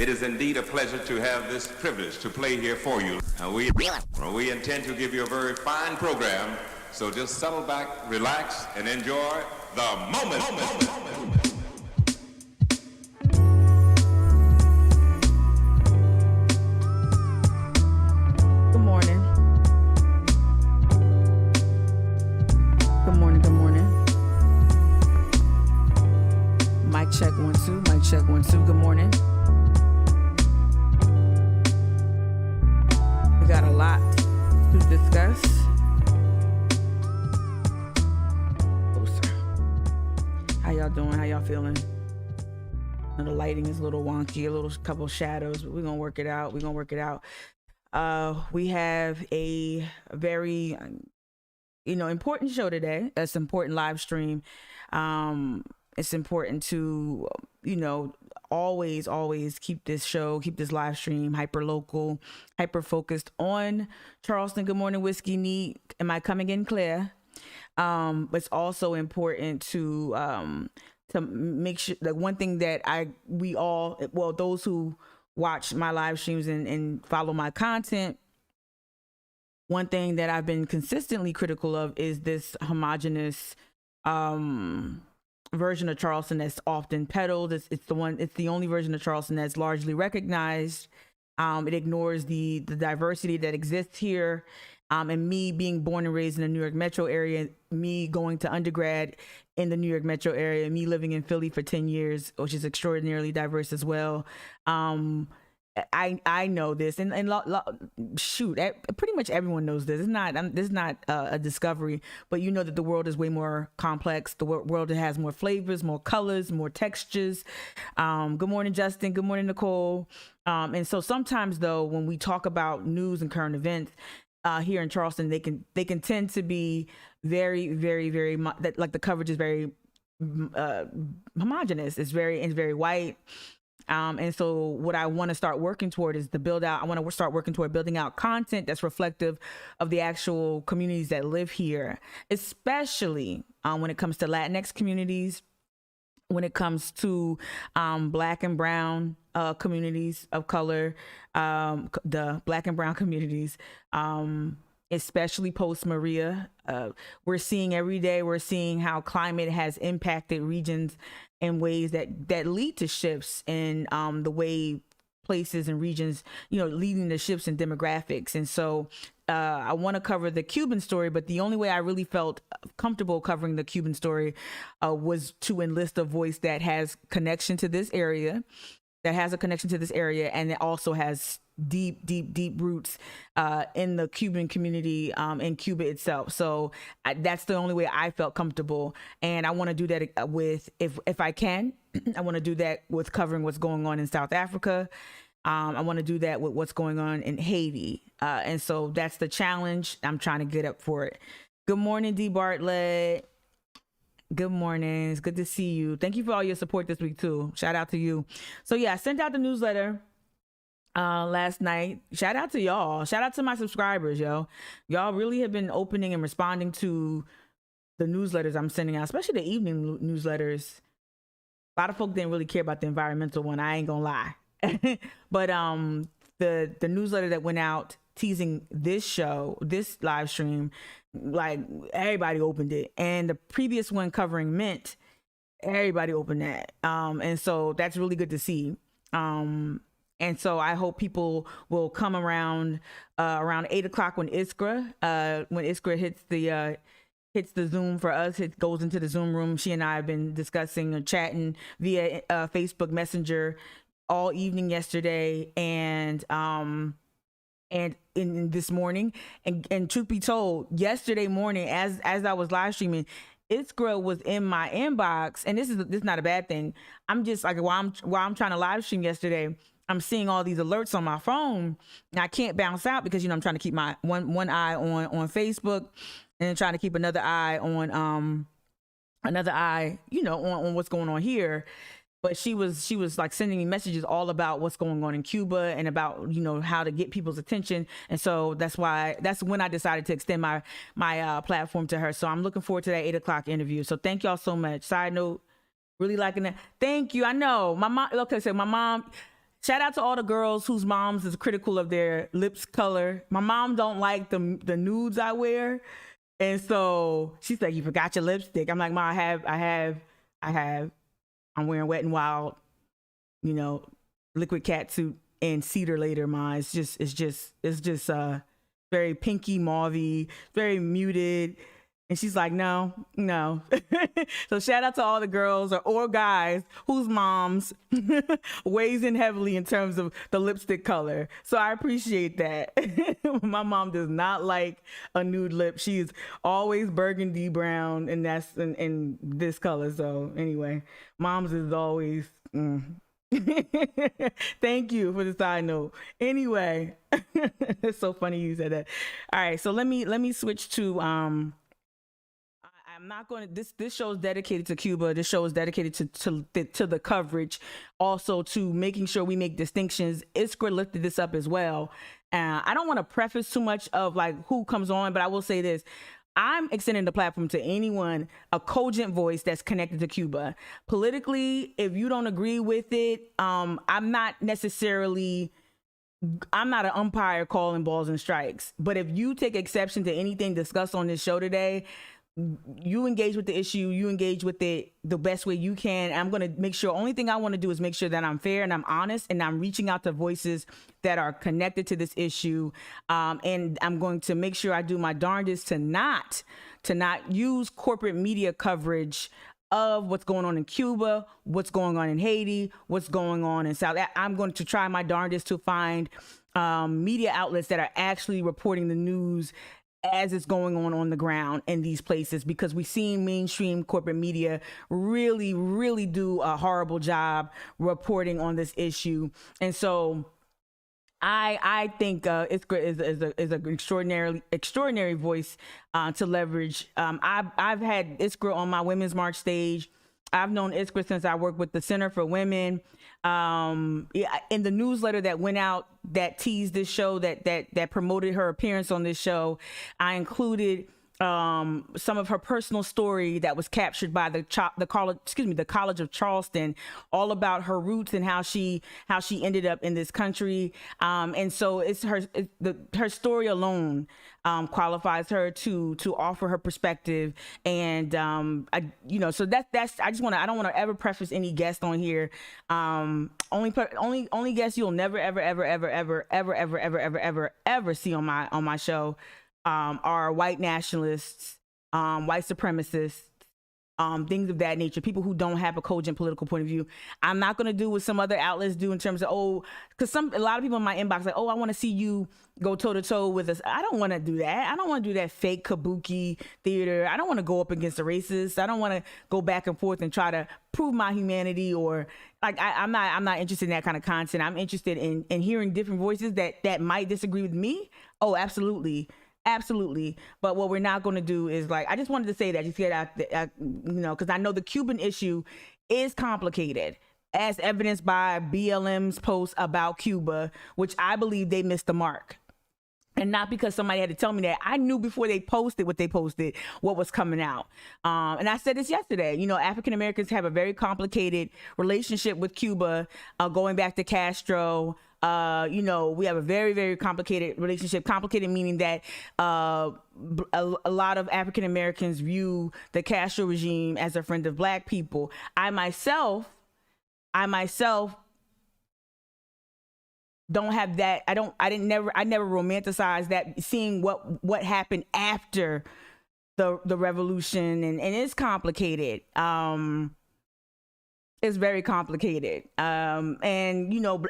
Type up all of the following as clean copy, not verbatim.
It is indeed a pleasure to have this privilege to play here for you. We intend to give you a very fine program, so just settle back, relax, and enjoy the moment. Good morning. Good morning, good morning. Mic check 1 2, mic check 1 2. Good morning. We got a lot to discuss. Closer. How y'all doing? How y'all feeling? The lighting is a little wonky, a little couple shadows, but we're gonna work it out. We have a very, important show today. It's an important live stream. It's important to, always keep this live stream hyper local, hyper focused on Charleston. Good morning, Whiskey Neat. Am I coming in clear? But it's also important to make sure that one thing that those who watch my live streams and follow my content, one thing that I've been consistently critical of is this homogenous version of Charleston that's often peddled. It's the only version of Charleston that's largely recognized. It ignores the diversity that exists here. And me being born and raised in the New York metro area, me going to undergrad in the New York metro area, me living in Philly for 10 years, which is extraordinarily diverse as well. I know this, and pretty much everyone knows this. This is not a discovery, but you know that the world is way more complex. The world has more flavors, more colors, more textures. Good morning, Justin. Good morning, Nicole. And so sometimes, though, when we talk about news and current events here in Charleston, they can tend to be very, very, very like the coverage is very homogenous. It's very white. And so what I want to start working toward is I want to start working toward building out content that's reflective of the actual communities that live here, especially when it comes to Latinx communities, when it comes to Black and Brown communities of color, the Black and Brown communities, especially post Maria. We're seeing how climate has impacted regions in ways that lead to shifts in the way places and regions, leading to shifts in demographics. And so I want to cover the Cuban story, but the only way I really felt comfortable covering the Cuban story was to enlist a voice that has connection to this area, and it also has deep roots in the Cuban community, in Cuba itself. So that's the only way I felt comfortable, and I want to do that with, if I can, I want to do that with covering what's going on in South Africa. I want to do that with what's going on in Haiti, and so that's the challenge. I'm trying to get up for it. Good morning, D. Bartlett. Good morning. It's good to see you. Thank you for all your support this week too. Shout out to you. So yeah, I sent out the newsletter last night. Shout out to y'all. Shout out to my subscribers, yo. Y'all really have been opening and responding to the newsletters I'm sending out, especially the evening newsletters. A lot of folk didn't really care about the environmental one. I ain't gonna lie. But the newsletter that went out teasing this live stream, like everybody opened it, and the previous one covering Mint, everybody opened that. And so that's really good to see. And so I hope people will come around 8:00 when Iskra hits the Zoom for us. It goes into the Zoom room. She and I have been discussing and chatting via Facebook Messenger all evening yesterday and in this morning. And truth be told, yesterday morning, as I was live streaming, Iskra was in my inbox, and this is not a bad thing. I'm just like, while I'm trying to live stream yesterday, I'm seeing all these alerts on my phone, and I can't bounce out because I'm trying to keep my one eye on Facebook, and then trying to keep another eye on on what's going on here. But she was like sending me messages all about what's going on in Cuba and about, how to get people's attention. And so that's when I decided to extend my platform to her. So I'm looking forward to that 8:00 interview. So thank y'all so much. Side note, really liking that. Thank you. I know my mom. Okay, so my mom, shout out to all the girls whose moms is critical of their lips color. My mom don't like the nudes I wear. And so she's like, you forgot your lipstick. I'm like, Ma, I have. I'm wearing Wet and Wild, you know, liquid catsuit and Cedar later, Ma. It's just very pinky mauvey, very muted. And she's like, no. So shout out to all the girls or guys whose moms weighs in heavily in terms of the lipstick color. So I appreciate that. My mom does not like a nude lip. She's always burgundy brown, and that's in this color. So anyway, moms is always. Thank you for the side note. Anyway, it's so funny you said that. All right, so let me switch to I'm not going to. This show is dedicated to Cuba. This show is dedicated to the coverage, also to making sure we make distinctions. Iskra lifted this up as well. I don't want to preface too much of like who comes on, but I will say this. I'm extending the platform to anyone, a cogent voice that's connected to Cuba. Politically, if you don't agree with it, I'm not an umpire calling balls and strikes. But if you take exception to anything discussed on this show today, you engage with the issue, you engage with it the best way you can. I'm going to make sure, only thing I want to do is make sure that I'm fair and I'm honest and I'm reaching out to voices that are connected to this issue. And I'm going to make sure I do my darndest to not use corporate media coverage of what's going on in Cuba, what's going on in Haiti, what's going on in South. I'm going to try my darndest to find media outlets that are actually reporting the news as it's going on the ground in these places, because we've seen mainstream corporate media really do a horrible job reporting on this issue. And so I think Iskra is an extraordinary voice to leverage. I've had Iskra on my Women's March stage. I've known Iskra since I worked with the Center for Women. In the newsletter that went out that teased this show, that promoted her appearance on this show, I included some of her personal story that was captured by the College of Charleston, all about her roots and how she ended up in this country. And so it's her story alone qualifies her to offer her perspective. And I don't want to ever preface any guest on here. Only guests you'll never ever see on my show are white nationalists, white supremacists, things of that nature, people who don't have a cogent political point of view. I'm not going to do what some other outlets do in terms of, because a lot of people in my inbox like, I want to see you go toe to toe with us. I don't want to do that. I don't want to do that fake kabuki theater. I don't want to go up against the racists. I don't want to go back and forth and try to prove my humanity, or like I'm not interested in that kind of content. I'm interested in hearing different voices that might disagree with me. Oh, absolutely. But what we're not going to do is, like, I just wanted to say that, just get out there, because I know the Cuban issue is complicated, as evidenced by BLM's post about Cuba, which I believe they missed the mark. And not because somebody had to tell me that. I knew before they posted what was coming out. And I said this yesterday, African Americans have a very complicated relationship with Cuba, going back to Castro. We have a very, very complicated relationship. Complicated meaning that a lot of African Americans view the Castro regime as a friend of Black people. I myself don't have that. I never romanticized that, seeing what happened after the revolution, and it's complicated. It's very complicated. And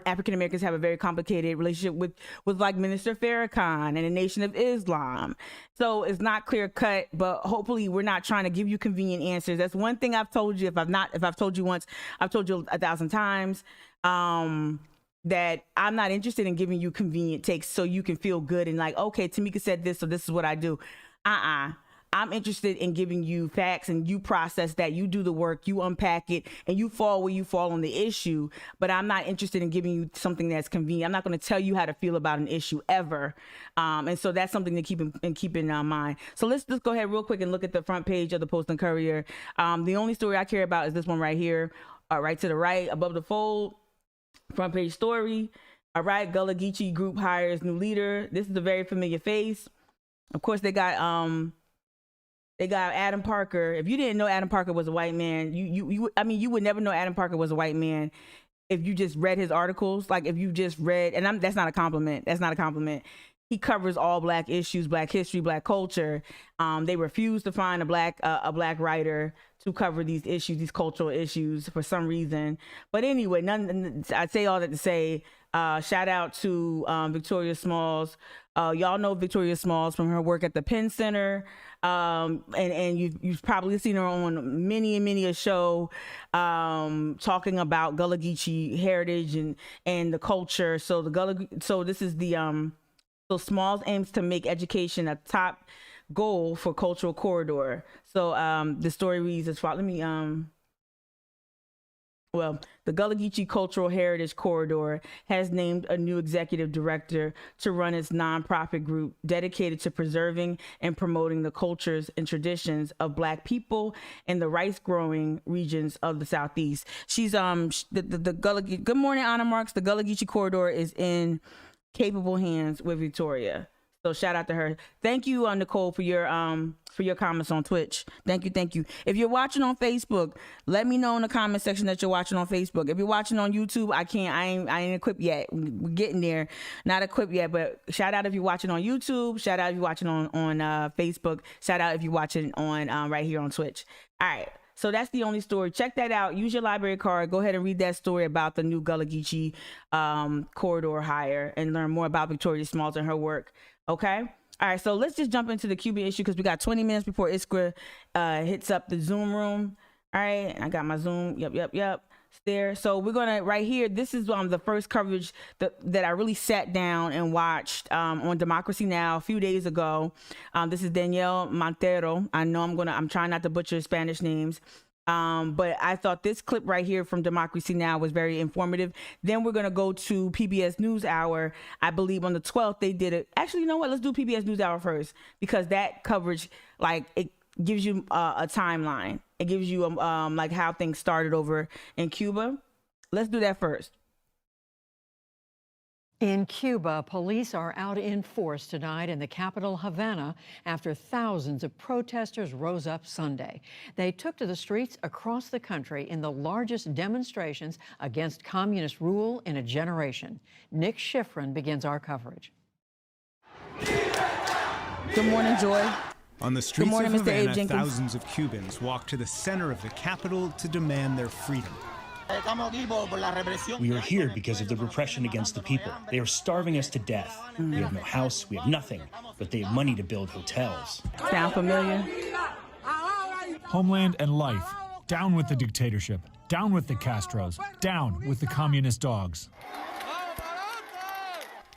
African Americans have a very complicated relationship with like Minister Farrakhan and the Nation of Islam. So it's not clear cut, but hopefully we're not trying to give you convenient answers. That's one thing I've told you. If I've told you once, I've told you 1,000 times. That I'm not interested in giving you convenient takes so you can feel good and like, okay, Tamika said this, so this is what I do. I'm interested in giving you facts, and you process that, you do the work, you unpack it, and you fall where you fall on the issue. But I'm not interested in giving you something that's convenient. I'm not going to tell you how to feel about an issue ever. And so that's something to keep in mind. So let's just go ahead real quick and look at the front page of the Post and Courier. The only story I care about is this one right here, right to the right above the fold. Front page story. All right, Gullah Geechee group hires new leader. This is a very familiar face. Of course, they got Adam Parker. If you didn't know Adam Parker was a white man, you would never know Adam Parker was a white man if you just read his articles. Like if you just read, and that's not a compliment. That's not a compliment. He covers all Black issues, Black history, Black culture. They refuse to find a black writer to cover these issues, these cultural issues, for some reason. But anyway, I'd say all that to say, shout out to Victoria Smalls. Y'all know Victoria Smalls from her work at the Penn Center, and you've probably seen her on many a show talking about Gullah Geechee heritage and the culture. So this is the so Smalls aims to make education a top goal for cultural corridor. So the story reads as follows. The Gullah Geechee Cultural Heritage Corridor has named a new executive director to run its nonprofit group dedicated to preserving and promoting the cultures and traditions of Black people in the rice-growing regions of the Southeast. She's the Gullah. Good morning, Anna Marks. The Gullah Geechee Corridor is in capable hands with Victoria. So shout out to her. Thank you, Nicole, for your comments on Twitch. Thank you. If you're watching on Facebook, let me know in the comment section that you're watching on Facebook. If you're watching on YouTube, I ain't equipped yet. We're getting there. Not equipped yet, but shout out if you're watching on YouTube. Shout out if you're watching on Facebook. Shout out if you're watching on right here on Twitch. All right. So that's the only story. Check that out. Use your library card. Go ahead and read that story about the new Gullah Geechee corridor hire and learn more about Victoria Smalls and her work. Okay? All right, so let's just jump into the Cuban issue because we got 20 minutes before Iskra hits up the Zoom room. All right, I got my Zoom. Yep. There. So we're gonna right here. This is the first coverage that I really sat down and watched on Democracy Now! A few days ago. This is Danielle Montero. I know I'm trying not to butcher Spanish names. But I thought this clip right here from Democracy Now! Was very informative. Then we're gonna go to PBS NewsHour. I believe on the 12th they did it. Actually, you know what? Let's do PBS NewsHour first because that coverage, like, it gives you a timeline. It gives you like how things started over in Cuba. Let's do that first. In Cuba, police are out in force tonight in the capital, Havana, after thousands of protesters rose up Sunday. They took to the streets across the country in the largest demonstrations against communist rule in a generation. Nick Schifrin begins our coverage. Good morning, Joy. On the streets of Havana, thousands of Cubans walked to the center of the capital to demand their freedom. We are here because of the repression against the people. They are starving us to death. We have no house, we have nothing, but they have money to build hotels. Sound familiar? Homeland and life. Down with the dictatorship. Down with the Castros. Down with the communist dogs.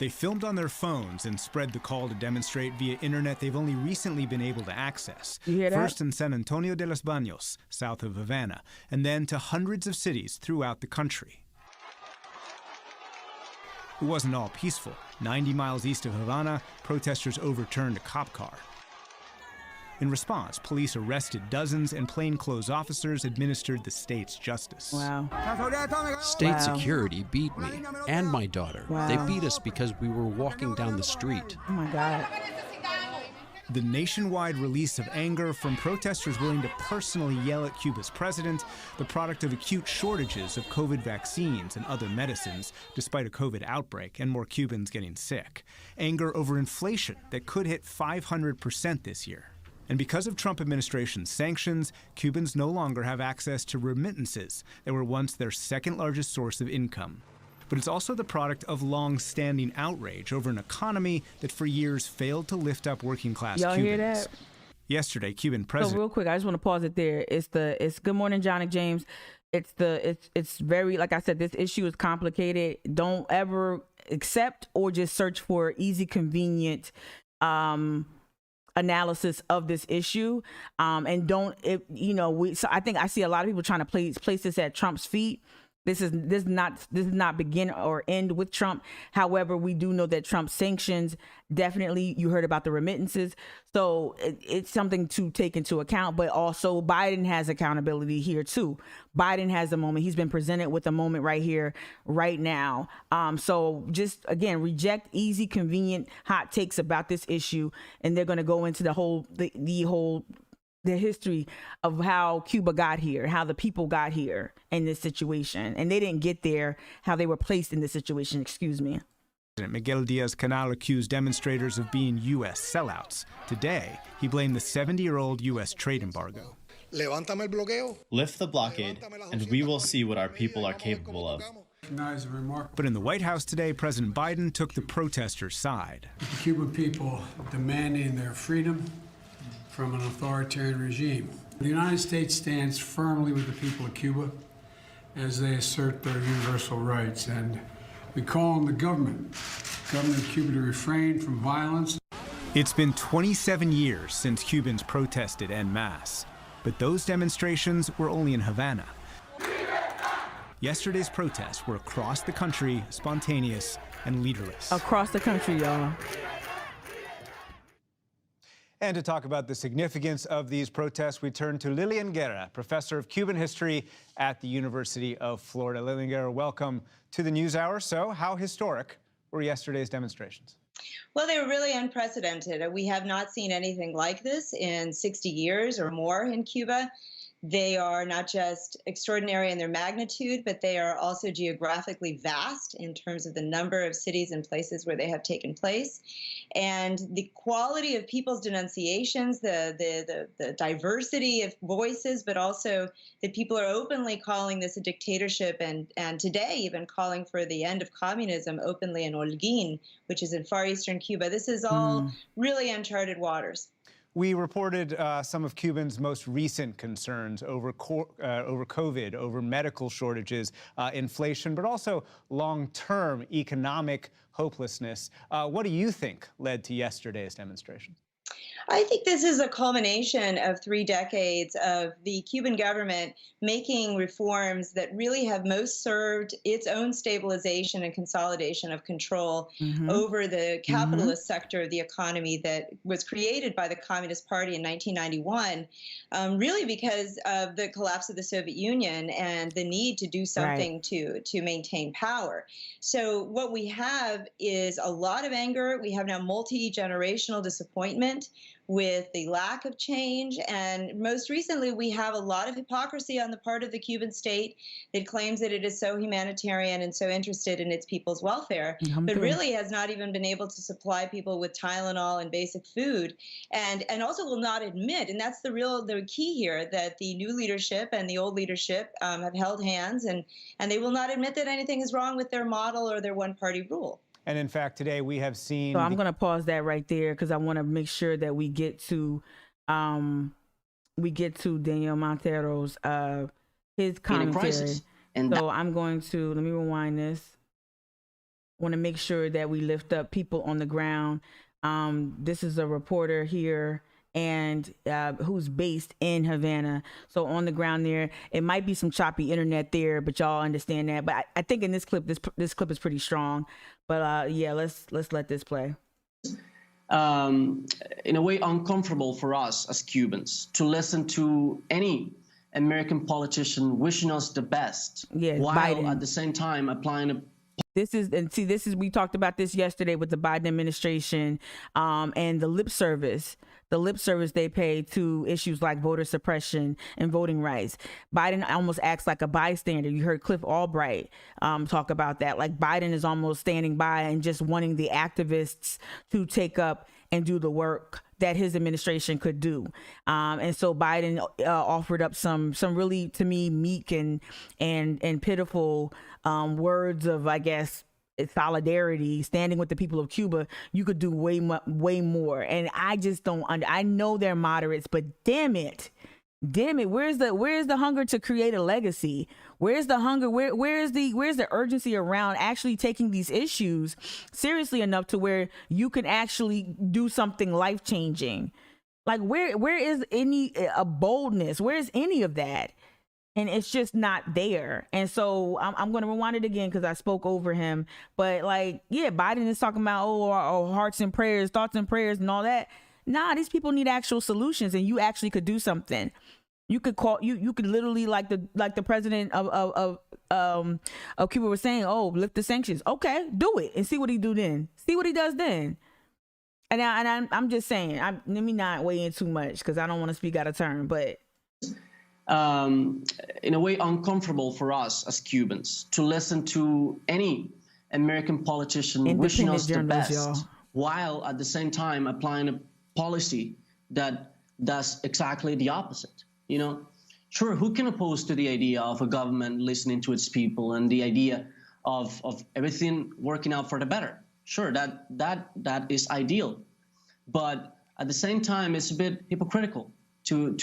They filmed on their phones and spread the call to demonstrate via internet they've only recently been able to access. You hear that? First in San Antonio de los Baños, south of Havana, and then to hundreds of cities throughout the country. It wasn't all peaceful. 90 miles east of Havana, protesters overturned a cop car. In response, police arrested dozens and plainclothes officers administered the state's justice. Wow. State security beat me and my daughter. Wow. They beat us because we were walking down the street. Oh my God. The nationwide release of anger from protesters willing to personally yell at Cuba's president, the product of acute shortages of COVID vaccines and other medicines, despite a COVID outbreak and more Cubans getting sick. Anger over inflation that could hit 500% this year. And because of Trump administration sanctions, Cubans no longer have access to remittances that were once their second largest source of income. But it's also the product of long-standing outrage over an economy that for years failed to lift up working-class Cubans. Y'all hear that? Yesterday, Cuban president... So real quick, I just want to pause it there. It's Good Morning, John James. It's very, like I said, this issue is complicated. Don't ever accept or just search for easy, convenient analysis of this issue, and don't so I think I see a lot of people trying to place this at Trump's feet. This is not begin or end with Trump. However, we do know that Trump's sanctions, definitely, you heard about the remittances. So it's something to take into account, but also Biden has accountability here too. Biden has a moment. He's been presented with a moment right here, right now. So just, again, reject easy, convenient, hot takes about this issue. And they're going to go into the history of how Cuba got here, how the people got here in this situation. And they didn't get there, how they were placed in this situation, excuse me. President Miguel Diaz-Canel accused demonstrators of being U.S. sellouts. Today, he blamed the 70-year-old U.S. trade embargo. Lift the blockade, and we will see what our people are capable of. But in the White House today, President Biden took the protesters' side. The Cuban people demanding their freedom from an authoritarian regime. The United States stands firmly with the people of Cuba as they assert their universal rights, and we call on the government of Cuba to refrain from violence. It's been 27 years since Cubans protested en masse, but those demonstrations were only in Havana. Yesterday's protests were across the country, spontaneous and leaderless. Across the country, y'all. And to talk about the significance of these protests, we turn to Lilian Guerra, professor of Cuban history at the University of Florida. Lilian Guerra, welcome to the NewsHour. So, how historic were yesterday's demonstrations? Well, they were really unprecedented. We have not seen anything like this in 60 years or more in Cuba. They are not just extraordinary in their magnitude, but they are also geographically vast in terms of the number of cities and places where they have taken place. And the quality of people's denunciations, the diversity of voices, but also that people are openly calling this a dictatorship and today even calling for the end of communism openly in Holguin, which is in far eastern Cuba. This is all really uncharted waters. We reported some of Cubans' most recent concerns over COVID, over medical shortages, inflation, but also long-term economic hopelessness. What do you think led to yesterday's demonstration? I think this is a culmination of 3 decades of the Cuban government making reforms that really have most served its own stabilization and consolidation of control over the capitalist sector of the economy that was created by the Communist Party in 1991, really because of the collapse of the Soviet Union and the need to do something to maintain power. So what we have is a lot of anger. We have now multi-generational disappointment with the lack of change. And most recently, we have a lot of hypocrisy on the part of the Cuban state that claims that it is so humanitarian and so interested in its people's welfare, but really has not even been able to supply people with Tylenol and basic food, and also will not admit, and that's the key here, that the new leadership and the old leadership have held hands, and they will not admit that anything is wrong with their model or their one-party rule. And in fact, today we have seen... So I'm going to pause that right there because I want to make sure that we get to Danielle Montero's his commentary. So I'm going to, let me rewind this. I want to make sure that we lift up people on the ground. This is a reporter here and who's based in Havana. So on the ground there, it might be some choppy internet there, but y'all understand that. But I think in this clip, this clip is pretty strong. But yeah, let's let this play. In a way uncomfortable for us as Cubans to listen to any American politician wishing us the best, while Biden at the same time applying a... This is we talked about this yesterday with the Biden administration and the lip service they pay to issues like voter suppression and voting rights. Biden almost acts like a bystander. You heard Cliff Albright talk about that. Like Biden is almost standing by and just wanting the activists to take up and do the work that his administration could do. And so Biden offered up some really, to me, meek and pitiful words of, I guess, solidarity, standing with the people of Cuba. You could do way more. And I just don't I know they're moderates, but damn it, where's the hunger to create a legacy? Where's the hunger? Where's the urgency around actually taking these issues seriously enough to where you can actually do something life-changing? Like where is any boldness? Where is any of that? And it's just not there. And so I'm going to rewind it again because I spoke over him. But like, yeah, Biden is talking about, our hearts and prayers, thoughts and prayers and all that. Nah, these people need actual solutions, and you actually could do something. You could call, you could literally, like the president of Cuba was saying, lift the sanctions. Okay, do it and see what he do then. See what he does then. And I'm just saying, let me not weigh in too much because I don't want to speak out of turn, but. In a way uncomfortable for us as Cubans to listen to any American politician wishing us the best, while at the same time applying a policy that does exactly the opposite. You know, sure, who can oppose to the idea of a government listening to its people and the idea of everything working out for the better? Sure, that is ideal, but at the same time, it's a bit hypocritical to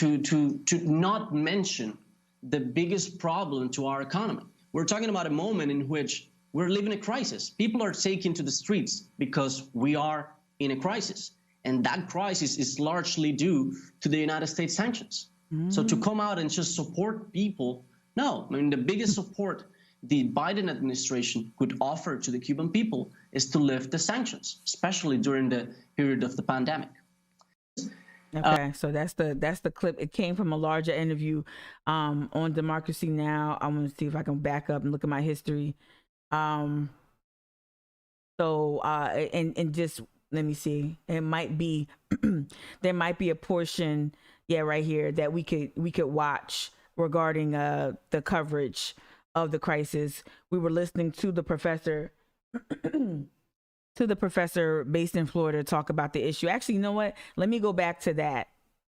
not mention the biggest problem to our economy. We're talking about a moment in which we're living a crisis. People are taking to the streets because we are in a crisis. And that crisis is largely due to the United States sanctions. So to come out and just support people, no. I mean, the biggest support the Biden administration could offer to the Cuban people is to lift the sanctions, especially during the period of the pandemic. Okay, so that's the clip. It came from a larger interview on Democracy Now! I'm gonna see if I can back up and look at my history. And just let me see. It might be there might be a portion, right here, that we could watch regarding the coverage of the crisis. We were listening to the professor. To the professor based in Florida talk about the issue. Actually, you know what? Let me go back to that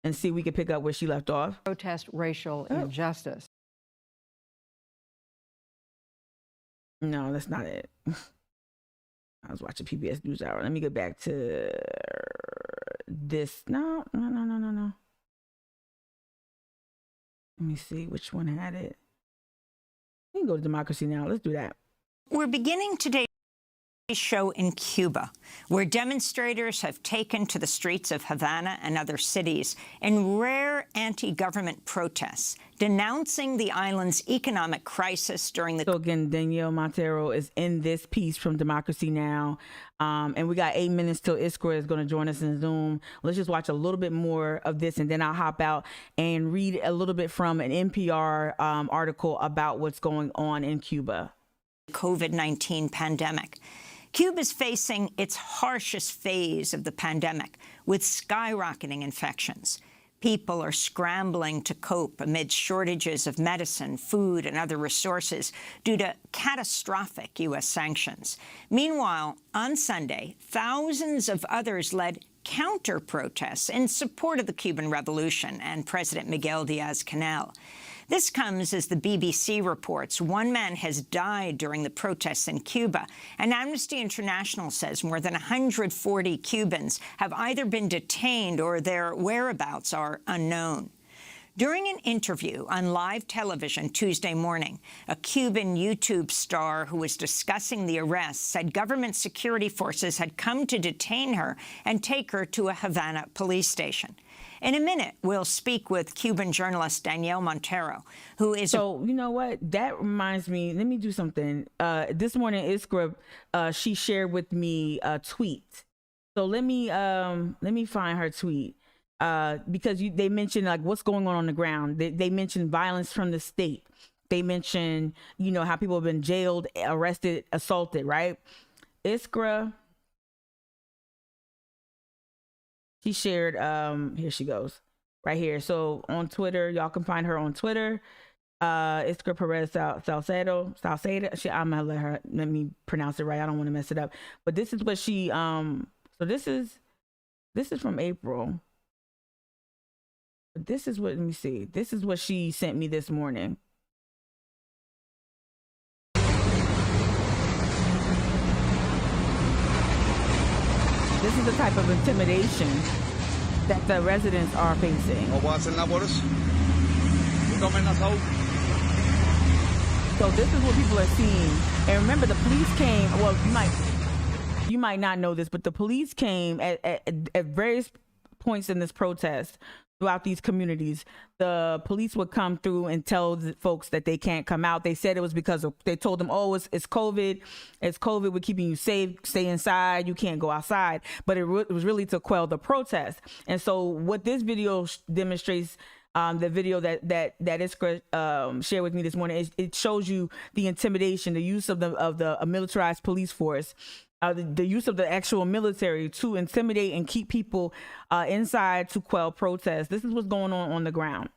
and see if we can pick up where she left off. Protest racial injustice. No, that's not it. I was watching PBS NewsHour. Let me get back to this. No. Let me see which one had it. We can go to Democracy Now! Let's do that. We're beginning today show in Cuba, where demonstrators have taken to the streets of Havana and other cities in rare anti-government protests, denouncing the island's economic crisis during the... So again, Danielle Montero is in this piece from Democracy Now! And we got 8 minutes till Iskra is going to join us in Zoom. Let's just watch a little bit more of this, and then I'll hop out and read a little bit from an NPR article about what's going on in Cuba. COVID-19 pandemic. Cuba's facing its harshest phase of the pandemic, with skyrocketing infections. People are scrambling to cope amid shortages of medicine, food, and other resources due to catastrophic U.S. sanctions. Meanwhile, on Sunday, thousands of others led counter-protests in support of the Cuban Revolution and President Miguel Diaz-Canel. This comes as the BBC reports one man has died during the protests in Cuba, and Amnesty International says more than 140 Cubans have either been detained or their whereabouts are unknown. During an interview on live television Tuesday morning, a Cuban YouTube star who was discussing the arrests said government security forces had come to detain her and take her to a Havana police station. In a minute, we'll speak with Cuban journalist Danielle Montero, who is... So, you know what? That reminds me, let me do something. This morning, Iskra, she shared with me a tweet. So let me find her tweet. Because they mentioned, like, what's going on the ground. They mentioned violence from the state. They mentioned, how people have been jailed, arrested, assaulted, right? Iskra... She shared, here she goes, right here. So on Twitter, y'all can find her on Twitter. Iskra Perez-Salcedo. I'm gonna let me pronounce it right. I don't want to mess it up. But this is what she, so this is from April. But this is what, let me see. This is what she sent me this morning. This is the type of intimidation that the residents are facing. So this is what people are seeing. And remember, the police came, well, you might not know this, but the police came at various points in this protest throughout these communities, the police would come through and tell the folks that they can't come out. They said it was because they told them, oh, it's COVID. It's COVID. We're keeping you safe. Stay inside. You can't go outside. But it was really to quell the protest. And so what this video demonstrates, the video that Iskra shared with me this morning, it shows you the intimidation, the use of the militarized police force, the use of the actual military to intimidate and keep people inside to quell protests. This is what's going on the ground.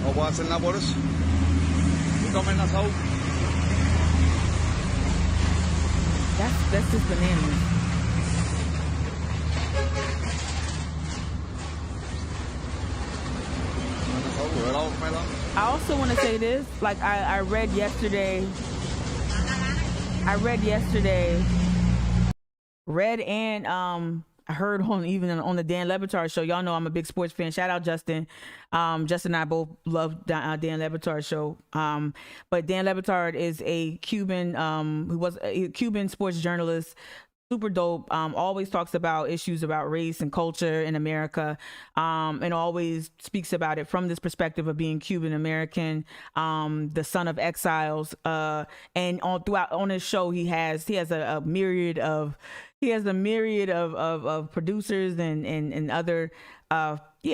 ¿Cómo hacen labores? ¿Y comen asado? That's just bananas. I also want to say this, like I read yesterday, and I heard on the Dan Le Batard show. Y'all know I'm a big sports fan. Shout out Justin. Justin and I both love Dan Le Batard show. But Dan Le Batard is a Cuban, who was a Cuban sports journalist. Super dope. Always talks about issues about race and culture in America, and always speaks about it from this perspective of being Cuban American, the son of exiles. And on his show, he has a myriad of producers and other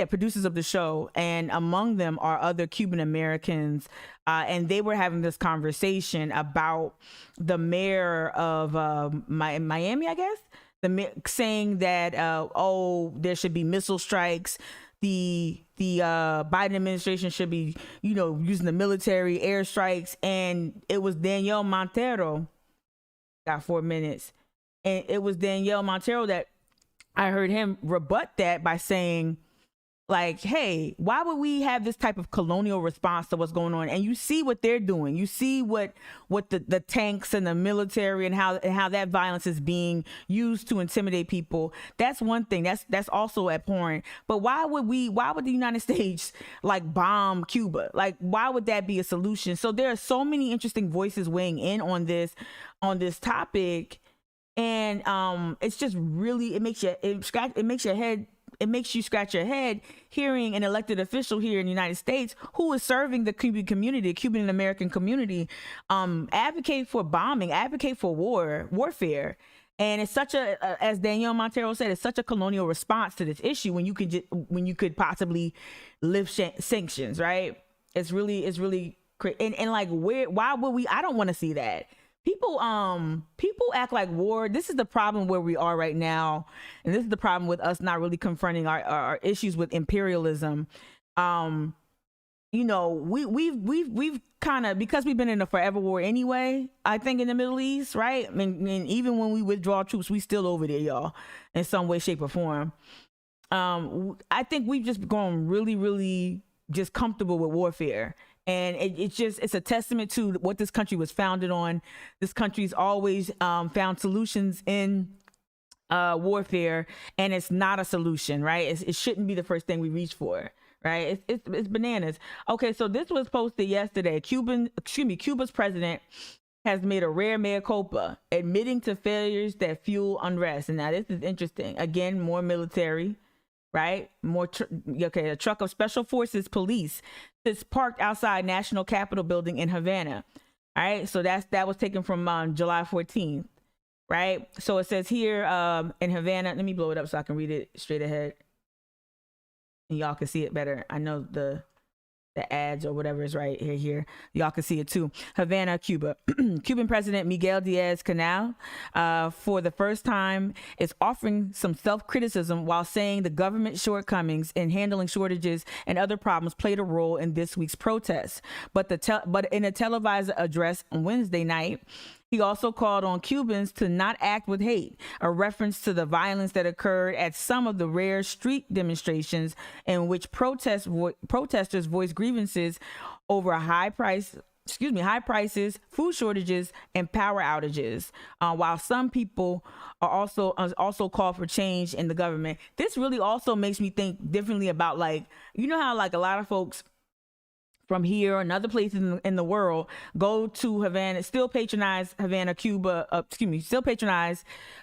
producers of the show, and among them are other Cuban Americans, and they were having this conversation about the mayor of Miami, I guess, saying that there should be missile strikes. The Biden administration should be using the military airstrikes, and it was Danielle Montero. Got 4 minutes. And it was Danielle Montero that I heard him rebut that by saying, like, hey, why would we have this type of colonial response to what's going on? And you see what they're doing. You see what the tanks and the military and how that violence is being used to intimidate people. That's one thing. That's also abhorrent. But why would the United States like bomb Cuba? Like, why would that be a solution? So there are so many interesting voices weighing in on this topic. And it's just really, it makes you scratch your head hearing an elected official here in the United States who is serving the Cuban community, Cuban American community, advocate for bombing, advocate for warfare. And it's such as Danielle Montero said, it's such a colonial response to this issue when you could possibly lift sanctions, right? It's really crazy. And like, why would we? I don't want to see that. People act like war. This is the problem where we are right now, and this is the problem with us not really confronting our issues with imperialism. We've kind of, because we've been in a forever war anyway, I think, in the Middle East, right? I mean, even when we withdraw troops, we still over there, y'all, in some way, shape, or form. I think we've just gone really, really just comfortable with warfare. And it's a testament to what this country was founded on. This country's always found solutions in warfare, and it's not a solution, right? It shouldn't be the first thing we reach for, right? It's bananas. Okay, so this was posted yesterday. Cuba's president has made a rare mea culpa, admitting to failures that fuel unrest. And now this is interesting. Again, more military. Right? A truck of Special Forces police that's parked outside National Capitol building in Havana. All right. So that was taken from July 14th. Right. So it says here in Havana, let me blow it up so I can read it straight ahead and y'all can see it better. I know the ads or whatever is right here. Y'all can see it too. Havana, Cuba. Cuban President Miguel Diaz-Canel, for the first time, is offering some self-criticism while saying the government shortcomings in handling shortages and other problems played a role in this week's protests. But in a televised address on Wednesday night, he also called on Cubans to not act with hate, a reference to the violence that occurred at some of the rare street demonstrations in which protesters voiced grievances over high prices, food shortages, and power outages. While some people are also called for change in the government. This really also makes me think differently about, like, you know how like a lot of folks from here and other places in the world go to Havana, still patronize Havana, Cuba,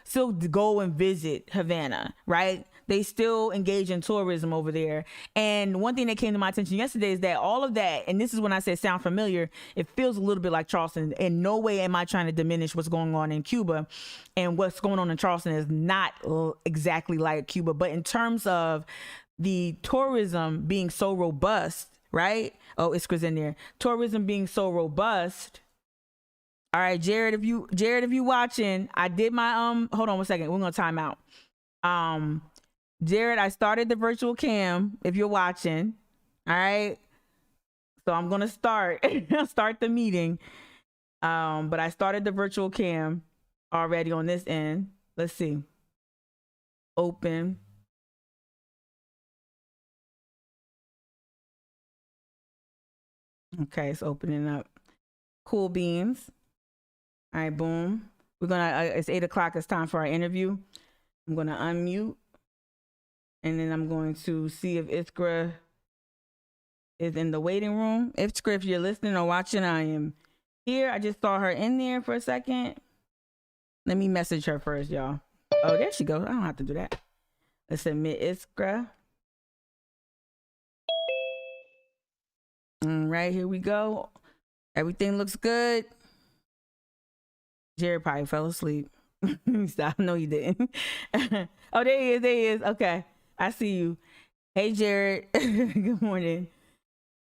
still go and visit Havana, right? They still engage in tourism over there. And one thing that came to my attention yesterday is that all of that, and this is when I say sound familiar, it feels a little bit like Charleston. In no way am I trying to diminish what's going on in Cuba, and what's going on in Charleston is not exactly like Cuba. But in terms of the tourism being so robust, right? Oh, Iskra's in there. Tourism being so robust. All right, Jared, if you watching, I did my hold on one second. We're gonna time out. Jared, I started the virtual cam if you're watching. All right. So I'm gonna start the meeting. But I started the virtual cam already on this end. Let's see. Open. Okay, it's opening up. Cool beans. All right, boom. We're gonna it's 8 o'clock. It's time for our interview. I'm gonna unmute, and then I'm going to see if Iskra is in the waiting room. Iskra, if you're listening or watching, I am here. I just saw her in there for a second. Let me message her first, y'all. Oh, there she goes. I don't have to do that. Let's admit Iskra. All right, here we go. Everything looks good. Jared probably fell asleep. Stop. No, he didn't. Oh, there he is. There he is. Okay. I see you. Hey, Jared. Good morning.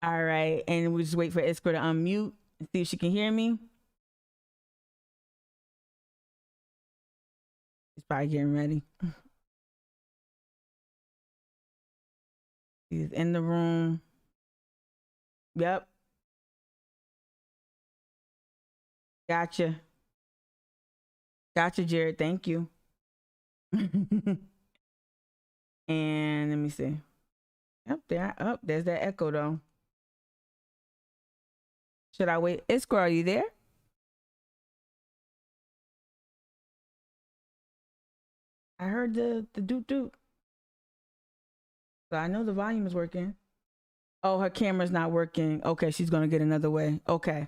All right. And we'll just wait for Iskra to unmute and see if she can hear me. She's probably getting ready. She's in the room. Yep. Gotcha. Gotcha, Jared. Thank you. And let me see. Up there. Oh, there's that echo though. Should I wait? Iskra, are you there? I heard the doot doot. So I know the volume is working. Oh, her camera's not working. Okay, she's gonna get another way. Okay.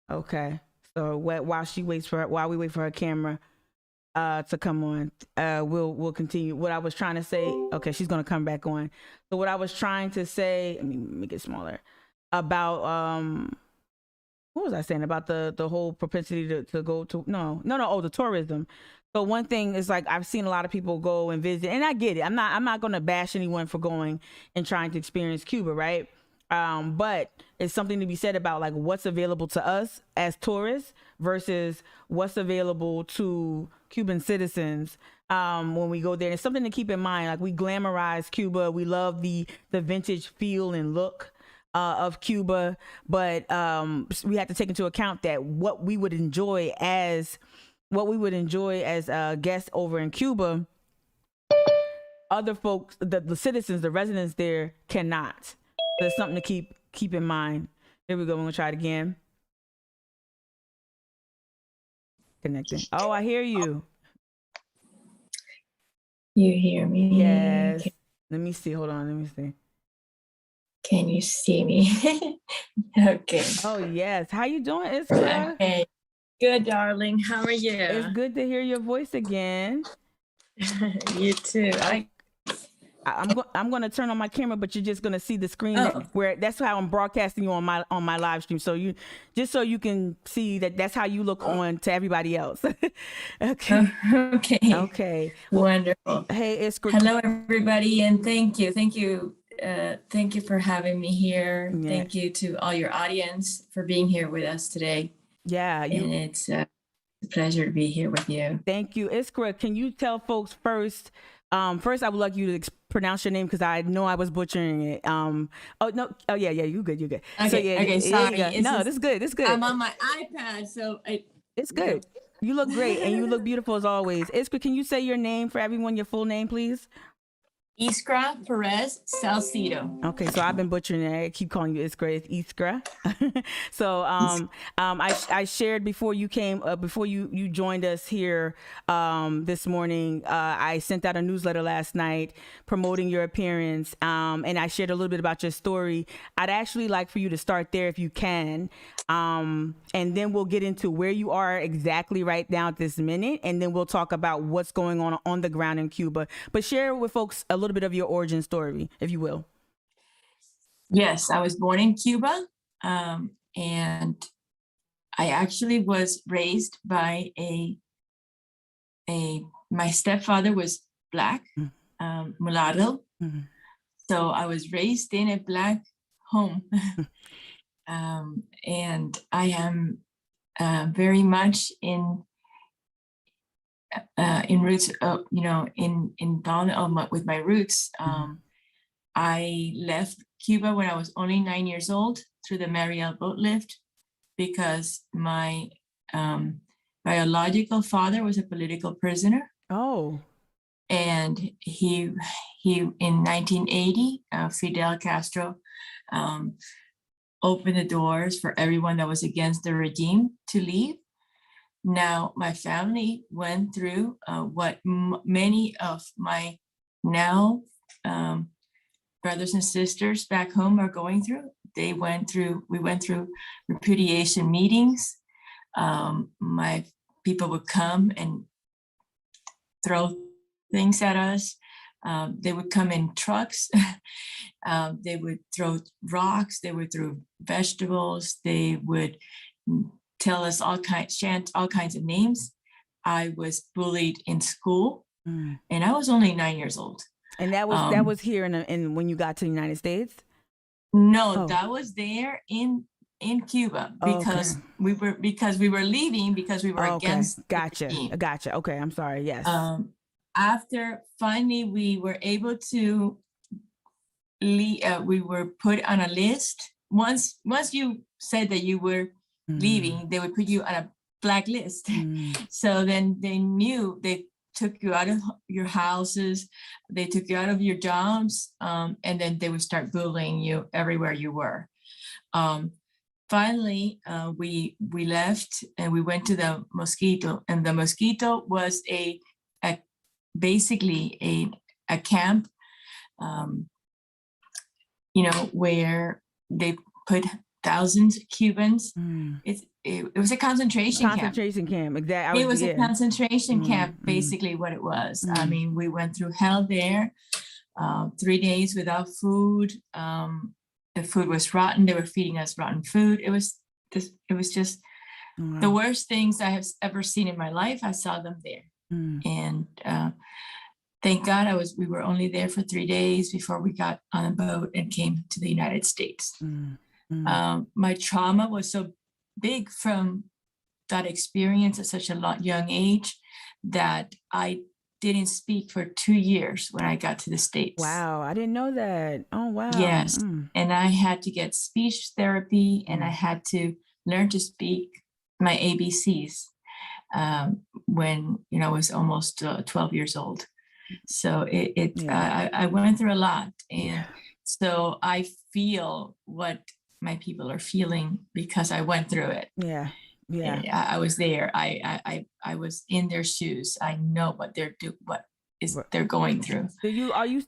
Okay. So while we wait for her camera to come on, we'll continue. What I was trying to say. Okay, she's gonna come back on. So what I was trying to say. Let me make it smaller. About what was I saying about the whole propensity to go to the tourism. So one thing is, like, I've seen a lot of people go and visit, and I get it. I'm not going to bash anyone for going and trying to experience Cuba, right? But it's something to be said about, like, what's available to us as tourists versus what's available to Cuban citizens when we go there. And it's something to keep in mind. Like, we glamorize Cuba. We love the vintage feel and look of Cuba, but we have to take into account that what we would enjoy as guests over in Cuba, other folks, the citizens, the residents there cannot. So it's something to keep in mind. Here we go. We're gonna try it again. Connecting. Oh, I hear you. You hear me? Yes. Let me see. Hold on. Let me see. Can you see me? Okay. Oh, yes. How you doing, Iskra? Okay. Good, darling. How are you? It's good to hear your voice again. You too. I'm going to turn on my camera, but you're just going to see the screen where that's how I'm broadcasting you on my live stream. So you can see that's how you look on to everybody else. Okay. Okay. Okay. Wonderful. Hey, Iskra. Hello, everybody, and thank you. Thank you for having me here. Yeah. Thank you to all your audience for being here with us today. Yeah. And it's a pleasure to be here with you. Thank you. Iskra, can you tell folks first, I would like you to pronounce your name because I know I was butchering it. You good. Okay, so, yeah, okay, sorry. No, this is good. I'm on my iPad, so it's good. You look great and you look beautiful as always. Iskra, can you say your name for everyone, your full name, please? Iskra Perez-Salcedo. Okay, so I've been butchering it. I keep calling you Iskra. It's Iskra. So I shared before you came, before you joined us here this morning. I sent out a newsletter last night promoting your appearance, and I shared a little bit about your story. I'd actually like for you to start there if you can, and then we'll get into where you are exactly right now at this minute, and then we'll talk about what's going on the ground in Cuba. But share with folks a little bit of your origin story, if you will. Yes, I was born in Cuba, and I actually was raised by my stepfather was Black, mulatto. So I was raised in a Black home. And I am very much in roots, with my roots. I left Cuba when I was only 9 years old through the Mariel boat lift because my biological father was a political prisoner. Oh. And he in 1980, Fidel Castro opened the doors for everyone that was against the regime to leave. Now, my family went through what many of my now brothers and sisters back home are going through. We went through repudiation meetings. My people would come and throw things at us. They would come in trucks. They would throw rocks. They would throw vegetables. They would tell us all kinds of names. I was bullied in school, and I was only 9 years old. And that was here in when you got to the United States? No, that was there in Cuba because we were leaving because we were against. Gotcha. Okay, I'm sorry. Yes. After finally we were able to leave, we were put on a list. Once you said that you were leaving, they would put you on a blacklist. So then they knew, they took you out of your houses, they took you out of your jobs, and then they would start bullying you everywhere you were. Finally, we left and we went to the Mosquito, and the Mosquito was basically a camp, where they put thousands of Cubans. It was a concentration camp. Exactly. It was a concentration camp, basically what it was. I mean, we went through hell there, 3 days without food. The food was rotten. They were feeding us rotten food. It was just the worst things I have ever seen in my life. I saw them there. And thank God we were only there for 3 days before we got on a boat and came to the United States. My trauma was so big from that experience at such a young age that I didn't speak for 2 years when I got to the States. Wow, I didn't know that. Oh, wow. Yes, and I had to get speech therapy, and I had to learn to speak my ABCs when I was almost 12 years old. So I went through a lot, and so I feel what my people are feeling because I went through it. Yeah. I was there. I was in their shoes. I know what they're going through. So are you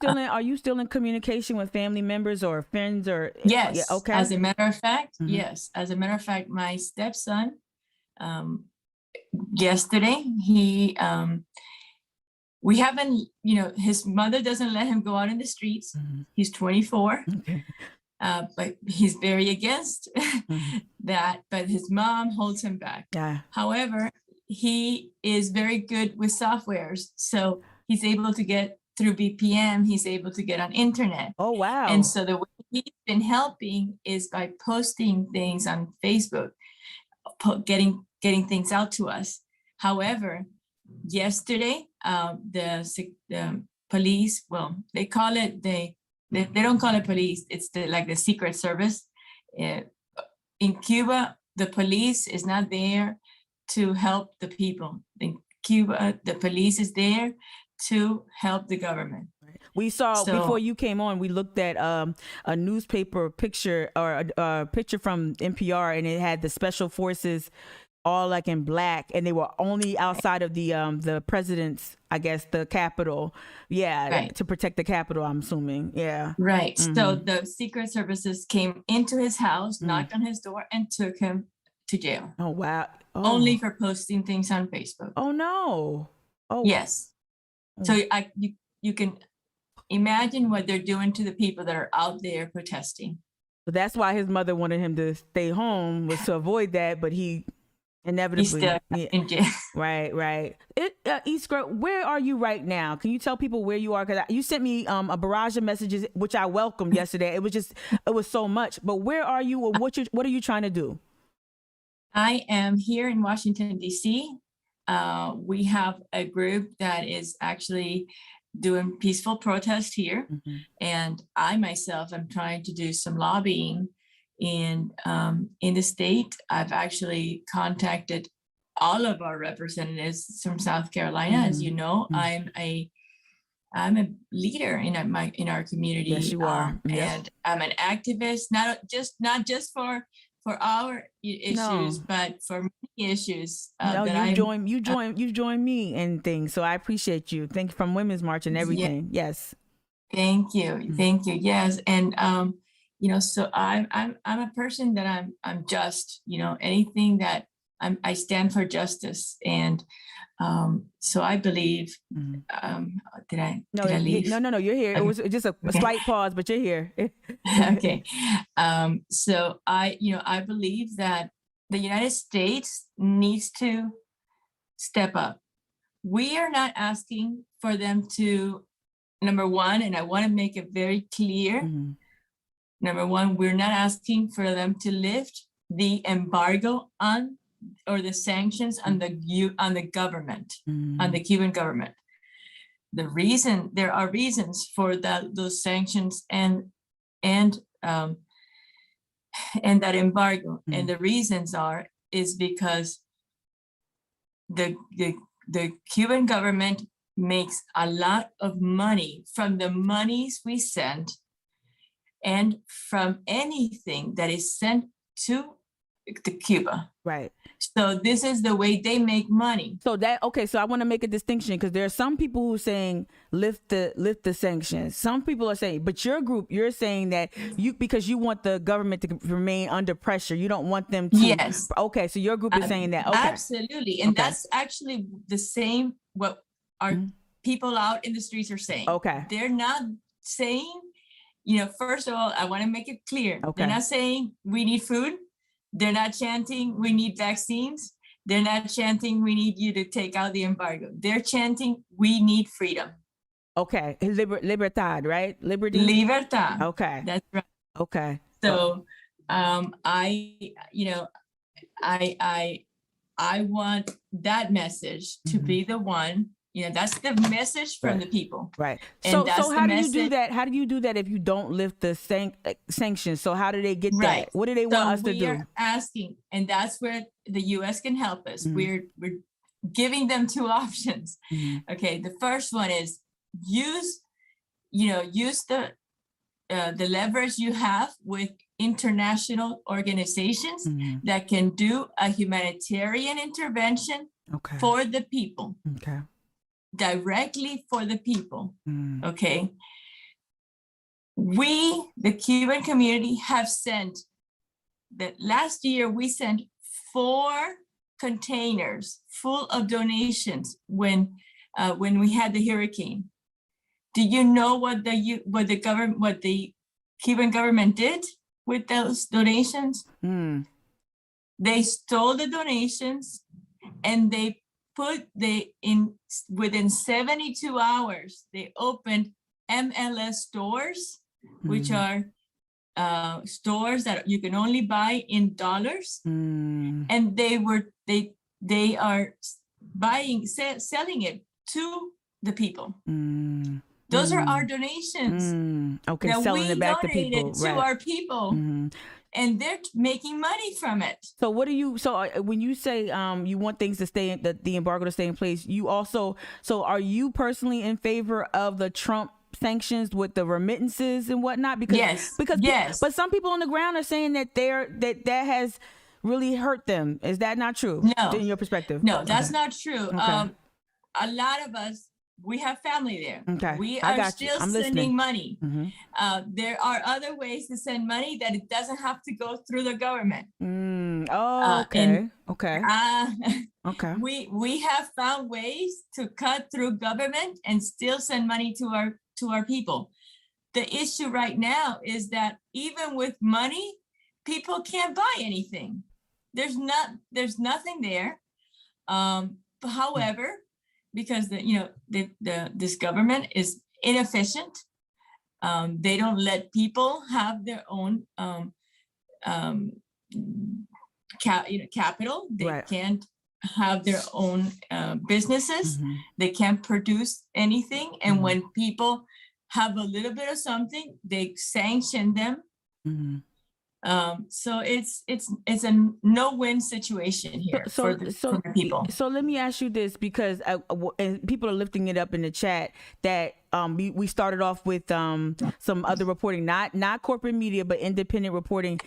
still in communication with family members or friends or? Yes. Yeah, okay. As a matter of fact, yes. As a matter of fact, my stepson, yesterday we haven't, his mother doesn't let him go out in the streets. He's 24. Okay. But he's very against that, but his mom holds him back. Yeah. However, he is very good with softwares. So he's able to get through BPM, he's able to get on internet. Oh, wow. And so the way he's been helping is by posting things on Facebook, getting things out to us. However, yesterday, the police, well, they call it, they don't call it police. It's like the Secret Service. In Cuba, the police is not there to help the people. In Cuba, the police is there to help the government. We saw before you came on, we looked at a newspaper picture or a picture from NPR, and it had the special forces all like in black, and they were only outside of the president's, I guess, the Capitol. Yeah, right. To protect the Capitol, I'm assuming. Yeah. Right. So the Secret Services came into his house, knocked on his door, and took him to jail. Oh, wow. Oh. Only for posting things on Facebook. Oh, no. Oh, yes. So you can imagine what they're doing to the people that are out there protesting. So that's why his mother wanted him to stay home, was to avoid that, but he inevitably in jail. Right. Iskra, where are you right now? Can you tell people where you are? Because you sent me a barrage of messages, which I welcomed yesterday. It was so much. But where are you, or what are you trying to do? I am here in Washington, D.C. We have a group that is actually doing peaceful protest here. And I myself am trying to do some lobbying in the state. I've actually contacted all of our representatives from South Carolina. As you know, I'm a leader in our community. Yes, you are. And I'm an activist, not just for our issues, but for many issues. You joined me in things, so I appreciate you. Thank you, from Women's March and everything. Yes. Thank you. Yes, and so I'm a person that I'm just. Anything that I stand for justice, and so I believe. Did I leave? No. You're here. It was just a slight pause, but you're here. Okay. So I believe that the United States needs to step up. We are not asking for them to, number one, and I want to make it very clear. Number one, we're not asking for them to lift the embargo or the sanctions on the government, on the Cuban government. There are reasons for those sanctions and that embargo, and the reasons is because the Cuban government makes a lot of money from the monies we send and from anything that is sent to Cuba. Right. So this is the way they make money. So I want to make a distinction, because there are some people who are saying lift the sanctions. Some people are saying, but your group, you're saying that because you want the government to remain under pressure. You don't want them to. Yes. Okay. So your group is saying that. Okay. Absolutely. And that's actually the same what our people out in the streets are saying. Okay. They're not saying, first of all, I want to make it clear. Okay. They're not saying we need food. They're not chanting, we need vaccines. They're not chanting, we need you to take out the embargo. They're chanting, we need freedom. Okay. Libertad, right? Liberty? Libertad. Okay. That's right. Okay. So I want that message to be the one. That's the message from the people. Right. And so how do you do that? How do you do that if you don't lift the sanctions? So how do they get that? What do they want us to do? We're asking, and that's where the U.S. can help us. We're giving them two options. Okay. The first one is use the leverage you have with international organizations that can do a humanitarian intervention for the people. Okay. Directly for the people. Okay. We, the Cuban community, have sent that last year we sent 4 containers full of donations when we had the hurricane. Do you know what the Cuban government did with those donations? They stole the donations, and they within 72 hours, they opened MLS stores, which are stores that you can only buy in dollars. And they are selling it to the people. Those are our donations. Okay, that selling it back to people. To our people. And they're making money from it. So what do you? So when you say you want things to stay, the embargo to stay in place, you also. So are you personally in favor of the Trump sanctions with the remittances and whatnot? Because but some people on the ground are saying that that has really hurt them. Is that not true? No. In your perspective? No, that's not true. A lot of us, we have family there. Okay. We are still sending money. Mm-hmm. There are other ways to send money that it doesn't have to go through the government. Okay. Okay. We have found ways to cut through government and still send money to our people. The issue right now is that even with money, people can't buy anything. There's nothing there. However, because this government is inefficient, they don't let people have their own capital. They can't have their own businesses. Mm-hmm. They can't produce anything, and when people have a little bit of something, they sanction them. Mm-hmm. So it's a no-win situation here for the people. So let me ask you this, because and people are lifting it up in the chat that we started off with some other reporting, not corporate media, but independent reporting.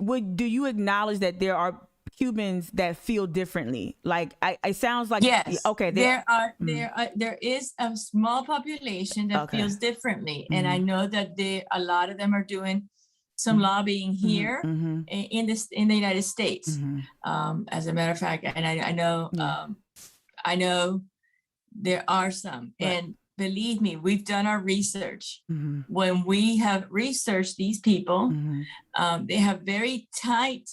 Do you acknowledge that there are Cubans that feel differently? Like it sounds like yes. Okay. There is a small population that feels differently, and I know that a lot of them are doing some lobbying here in the United States. As a matter of fact, and I know there are some, and believe me, we've done our research. When we have researched these people, they have very tight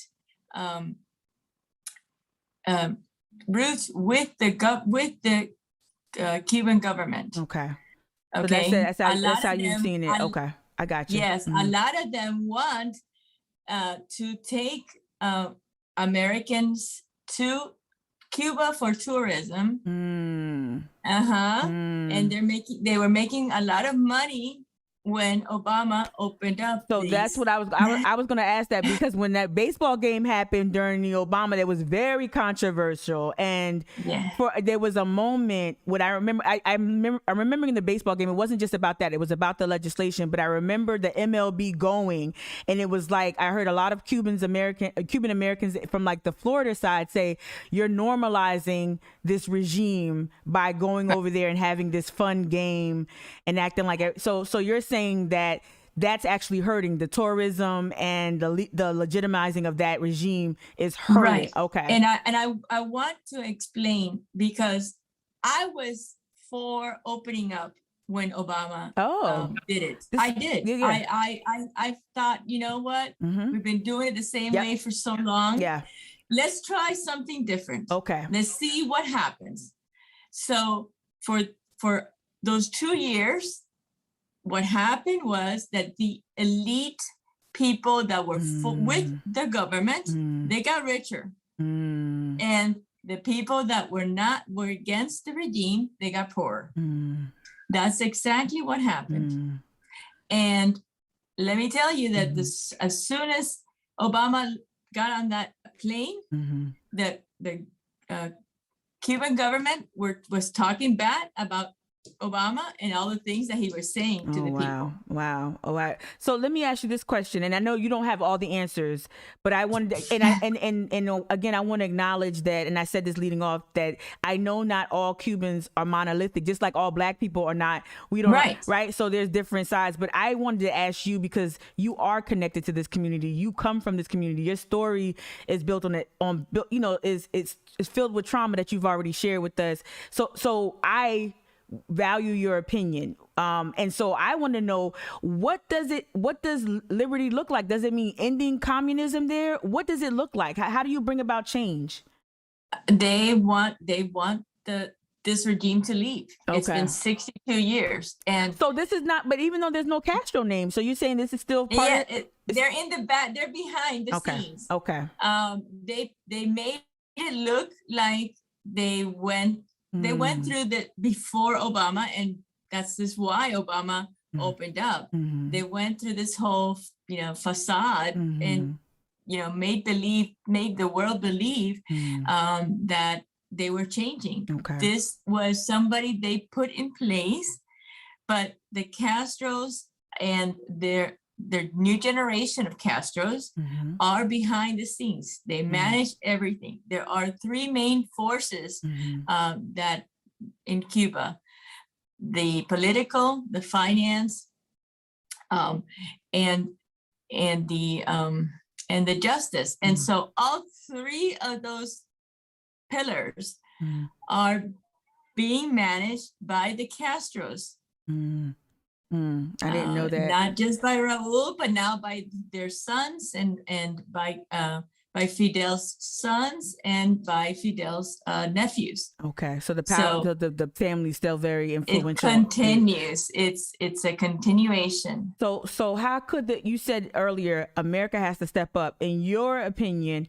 roots with the Cuban government. Okay. So that's how you've seen it. Okay. I got you. Yes, a lot of them want to take Americans to Cuba for tourism. And they were making a lot of money when Obama opened up. So that's what I was going to ask that, because when that baseball game happened during the Obama, that was very controversial, and there was a moment when I remember I'm remembering the baseball game. It wasn't just about that; it was about the legislation. But I remember the MLB going, and it was like I heard a lot of Cuban Americans from like the Florida side say, "You're normalizing this regime by going over there and having this fun game and acting like it." So you're saying that that's actually hurting the tourism, and the legitimizing of that regime is hurting. Right. Okay. And I want to explain, because I was for opening up when Obama did it. I did. Yeah. I thought, you know what? We've been doing it the same way for so long. Yeah. Let's try something different. Okay. Let's see what happens. So for those 2 years, what happened was that the elite people that were with the government, they got richer. And the people that were against the regime, they got poorer. That's exactly what happened. And let me tell you that as soon as Obama got on that plane, the Cuban government was talking bad about Obama and all the things that he was saying to the people. Wow. All right. So let me ask you this question, and I know you don't have all the answers, but I wanted to, and again, I want to acknowledge that, and I said this leading off, that I know not all Cubans are monolithic, just like all Black people are not. We don't, right? So there's different sides, but I wanted to ask you, because you are connected to this community. You come from this community. Your story is built is filled with trauma that you've already shared with us. So I value your opinion, and so I want to know, what does liberty look like? Does it mean ending communism there? What does it look like? How do you bring about change? They want this regime to leave. Okay. It's been 62 years, and so this is not. But even though there's no Castro name, so you're saying this is still part of they're in the back. They're behind the scenes. Okay. They made it look like they went. They went through before Obama, and this is why Obama opened up. They went through this whole, facade, and, made the world believe that they were changing. Okay. This was somebody they put in place, but the Castros and their new generation of Castros are behind the scenes. They manage everything. There are three main forces that in Cuba: the political, the finance, and the justice. And so all three of those pillars are being managed by the Castros. I didn't know that. Not just by Raul, but now by their sons and by Fidel's sons and by Fidel's nephews. Okay, so the power, So the family's still very influential. it continues. It's a continuation. So how could you said earlier, America has to step up. In your opinion,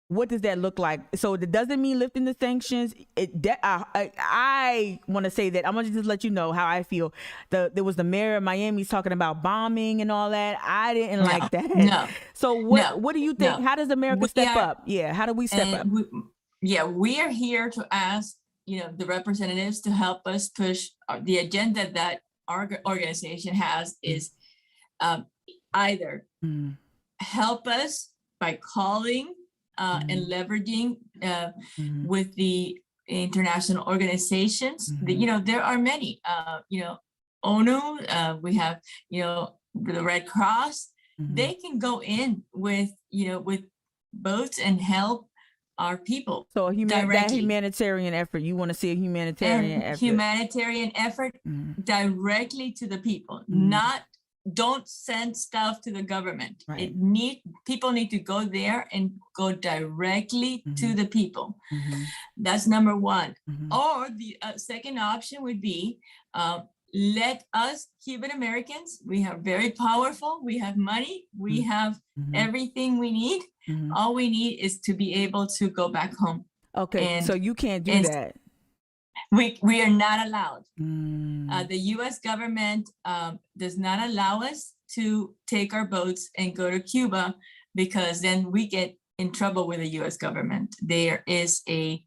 what does that look like? So it doesn't mean lifting the sanctions. I want to say that I'm going to just let you know how I feel. There was the mayor of Miami talking about bombing and all that. I didn't like that. No. So what do you think? How does America step up? Yeah. How do we step up? We are here to ask, the representatives to help us push the agenda that our organization has is either help us by calling and leveraging with the international organizations. There are many, ONU, we have, the Red Cross. They can go in with boats and help our people. So that humanitarian effort, you want to see a humanitarian effort? Humanitarian effort directly to the people, don't send stuff to the government. Right. People need to go there and go directly to the people. That's number one. Or the second option would be let us Cuban Americans, we are very powerful, we have money, we have everything we need. All we need is to be able to go back home. Okay, so you can't do that. We are not allowed. The U.S. government does not allow us to take our boats and go to Cuba, because then we get in trouble with the U.S. government. There is a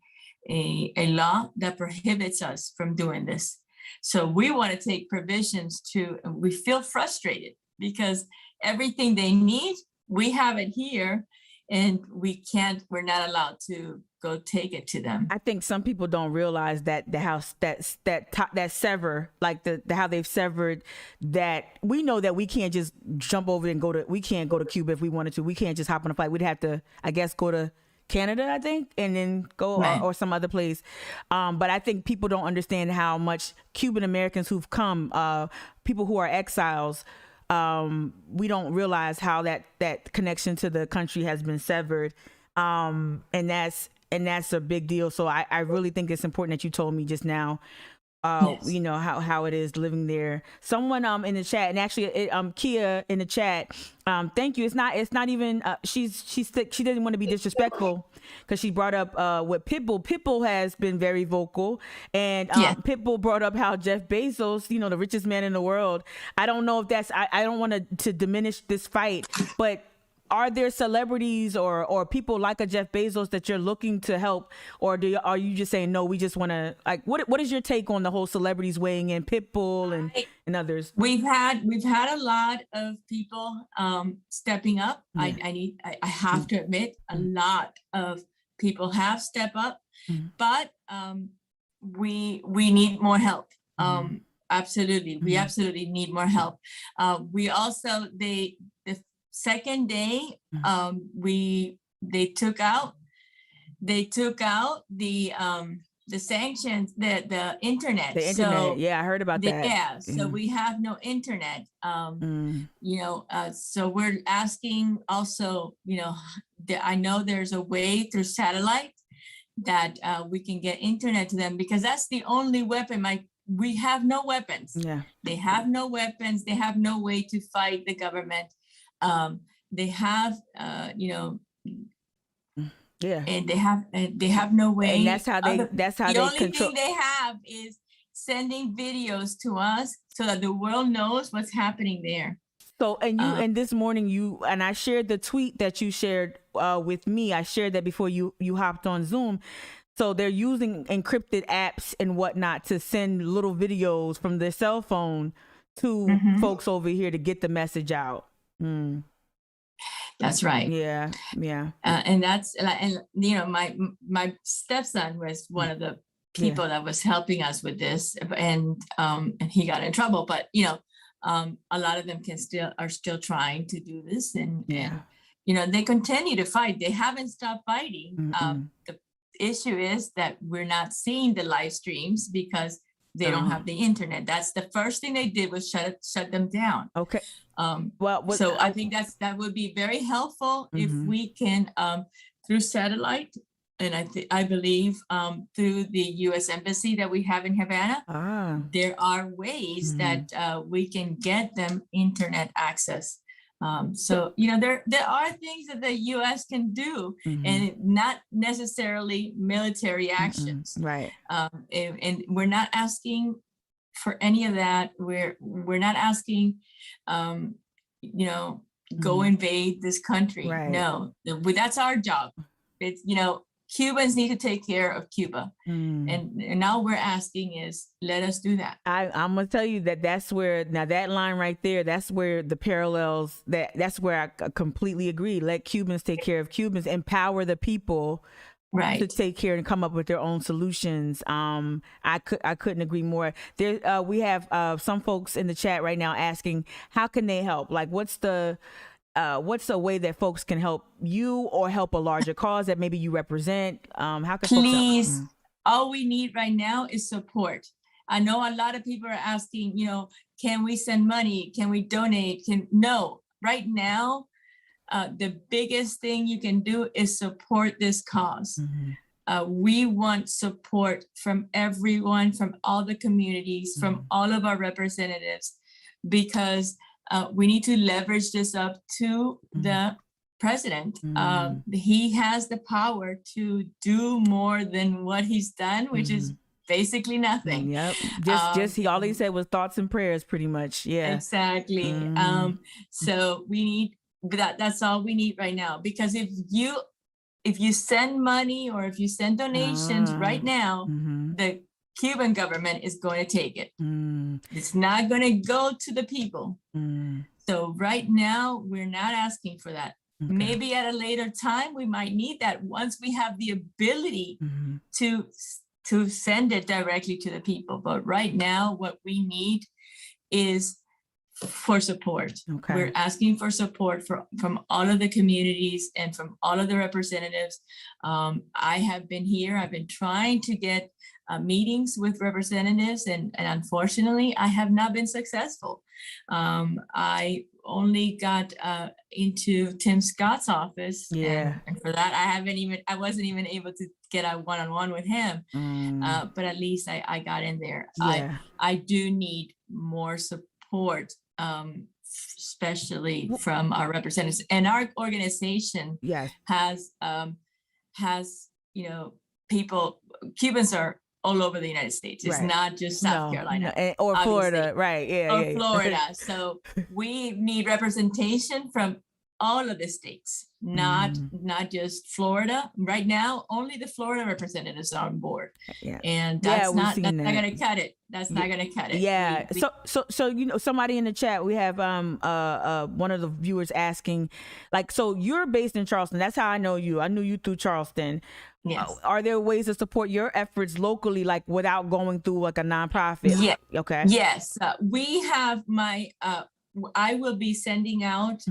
law that prohibits us from doing this. So we want to take provisions we feel frustrated because everything they need, we have it here, and we're not allowed to go take it to them. I think some people don't realize that the house that sever, like how they've severed that. We know that we can't just jump over and we can't go to Cuba if we wanted to. We can't just hop on a flight. We'd have to, I guess, go to Canada, I think, and then go or some other place. But I think people don't understand how much Cuban Americans who've come, people who are exiles, we don't realize how that connection to the country has been severed. And that's a big deal. So I really think it's important that you told me just now, how it is living there. Someone in the chat, and actually Kia in the chat, thank you. It's not even she didn't want to be disrespectful because she brought up what Pitbull. Pitbull has been very vocal, and Pitbull brought up how Jeff Bezos, the richest man in the world. I don't know if that's I don't want to diminish this fight, but are there celebrities or people like a Jeff Bezos that you're looking to help, or are you just saying no? We just want to what is your take on the whole celebrities weighing in, Pitbull and others? We've had a lot of people stepping up. I have to admit, a lot of people have stepped up, but we need more help. Absolutely, we absolutely need more help. We also the second day, they took out the sanctions, the internet. The internet, so, I heard about that. Yeah, so we have no internet. So we're asking also, I know there's a way through satellite that we can get internet to them, because that's the only weapon. We have no weapons. Yeah, they have no weapons. They have no way to fight the government. They have, and they have no way. And that's how they the only thing they have is sending videos to us so that the world knows what's happening there. So, and this morning I shared the tweet that you shared with me. I shared that before you hopped on Zoom. So they're using encrypted apps and whatnot to send little videos from their cell phone to folks over here to get the message out. That's right. Yeah. And that's, and you know, my stepson was one of the people that was helping us with this, and he got in trouble. But you know, a lot of them are still trying to do this, and you know, they continue to fight. They haven't stopped fighting. The issue is that we're not seeing the live streams because they don't have the internet. That's the first thing they did was shut them down. Okay. So I think that would be very helpful if we can through satellite, and I believe through the U.S. Embassy that we have in Havana, there are ways that we can get them internet access. So you know, there are things that the U.S. can do, and not necessarily military actions. Right. And we're not asking for any of that. We're not asking, you know, go invade this country. Right. No, that's our job. It's, you know, Cubans need to take care of Cuba. And now we're asking is, let us do that. I'm going to tell you that's where, now that line right there, that's where the parallels, that's where I completely agree. Let Cubans take care of Cubans, empower the people to take care and come up with their own solutions. I couldn't agree more. There, we have some folks in the chat right now asking, how can they help? Like, what's a way that folks can help you or help a larger cause that maybe you represent? How can please folks help? All we need right now is support. I know a lot of people are asking, you know, can we send money? Can we donate? No, right now, the biggest thing you can do is support this cause. We want support from everyone, from all the communities, from all of our representatives, because we need to leverage this up to the president. He has the power to do more than what he's done, which is basically nothing. Yep. All he said was thoughts and prayers, pretty much. Yeah. Exactly. So we need that's all we need right now, because if you send money or if you send donations right now, the Cuban government is going to take it. It's not going to go to the people. So right now, we're not asking for that. Okay. Maybe at a later time, we might need that once we have the ability to send it directly to the people. But right now, what we need is for support. Okay. We're asking for support from all of the communities and from all of the representatives. I have been here. I've been trying to get meetings with representatives, and unfortunately, I have not been successful. I only got into Tim Scott's office, and for that, I wasn't even able to get a one-on-one with him. But at least I got in there. I do need more support, especially from our representatives, and our organization has you know, people. Cubans are all over the United States. It's not just South Carolina or Florida, right? Or Florida. So we need representation from all of the states, not just Florida. Right now, only the Florida representatives are on board, and that's not going to cut it. That's not going to cut it. Yeah. So you know, somebody in the chat, we have one of the viewers asking, like, so you're based in Charleston. That's how I know you. I knew you through Charleston. Yes. Are there ways to support your efforts locally, like without going through like a nonprofit? Yeah. Okay. Yes. We have I will be sending out,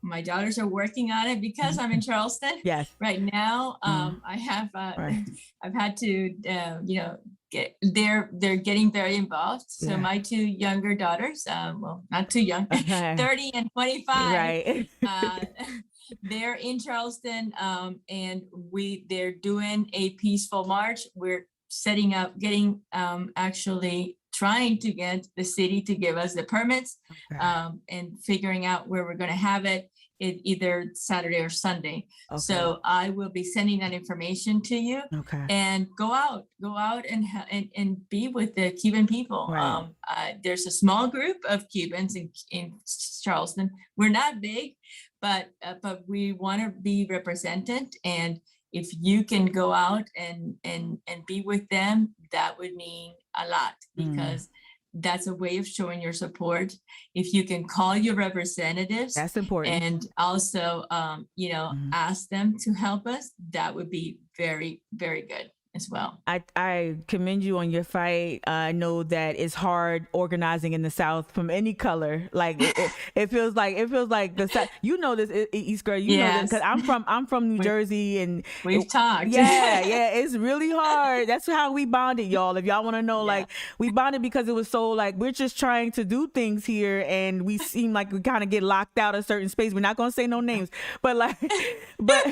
my daughters are working on it because I'm in Charleston. Yes. Right now, I have, I've had to, you know, they're getting very involved. So my two younger daughters, well, not too young, 30 and 25. Right. They're in Charleston, and they're doing a peaceful march. We're setting up, actually trying to get the city to give us the permits, and figuring out where we're going to have it either Saturday or Sunday. Okay. So I will be sending that information to you. Okay. And go out and be with the Cuban people. Right. There's a small group of Cubans in Charleston. We're not big, but we want to be represented. And if you can go out and be with them, that would mean a lot, because that's a way of showing your support. If you can call your representatives, that's important, and also, ask them to help us, that would be very, very good as well. I commend you on your fight. I know that it's hard organizing in the South from any color. Like it feels like the South. You know this, Iskra. You know this because I'm from New Jersey, and we've talked. Yeah, it's really hard. That's how we bonded, y'all. If y'all want to know, like we bonded because it was so like we're just trying to do things here, and we seem like we kind of get locked out of certain space. We're not gonna say no names, but like, but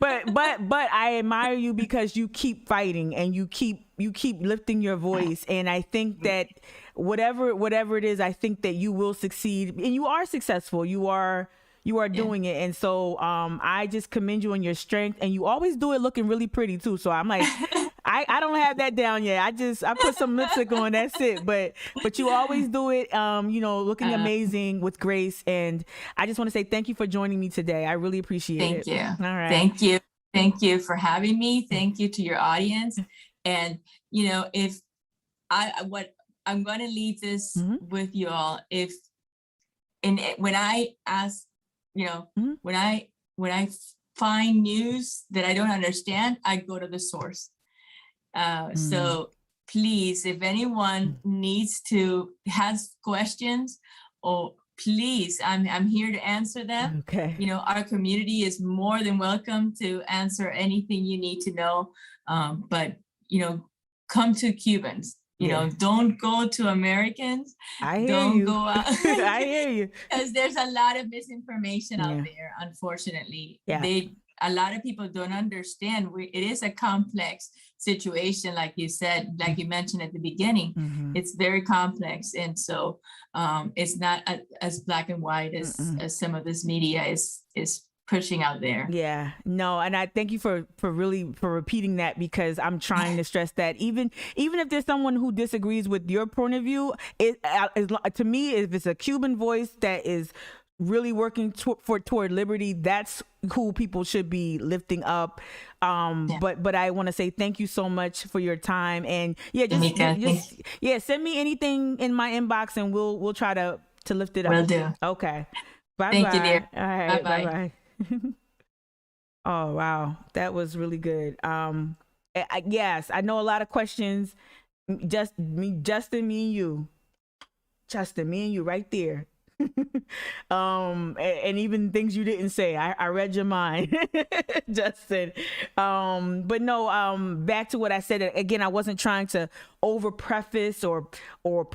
I admire you because you keep fighting and you keep lifting your voice, and I think that whatever it is, I think that you will succeed, and you are successful. You are doing it, and so I just commend you on your strength, and you always do it looking really pretty too. So I'm like, I don't have that down yet. I put some lipstick on, that's it. But you always do it, looking amazing with grace, and I just want to say thank you for joining me today. I really appreciate it. Thank you. All right. Thank you for having me. Thank you to your audience. And, what I'm going to leave this with you all, when I ask, when I find news that I don't understand, I go to the source. So please, if anyone has questions, or please, I'm here to answer them. Okay. Our community is more than welcome to answer anything you need to know. But come to Cubans. Don't go to Americans. Don't go out. I hear you. Because there's a lot of misinformation out there, unfortunately. Yeah. A lot of people don't understand. It is a complex situation, like you said, like you mentioned at the beginning. It's very complex, and so it's not as black and white as some of this media is pushing out there. Yeah, no, and I thank you for repeating that, because I'm trying to stress that even if there's someone who disagrees with your point of view, to me, if it's a Cuban voice that is really working toward liberty, that's who people should be lifting up. But I want to say thank you so much for your time, and just send me anything in my inbox, and we'll try to lift it up. Will do. Okay. Bye. Thank you, dear. All right. Bye. Oh wow, that was really good. Yes, I know a lot of questions. Justin, me and you right there. And even things you didn't say, I read your mind, Justin. But no, back to what I said again. I wasn't trying to over preface or I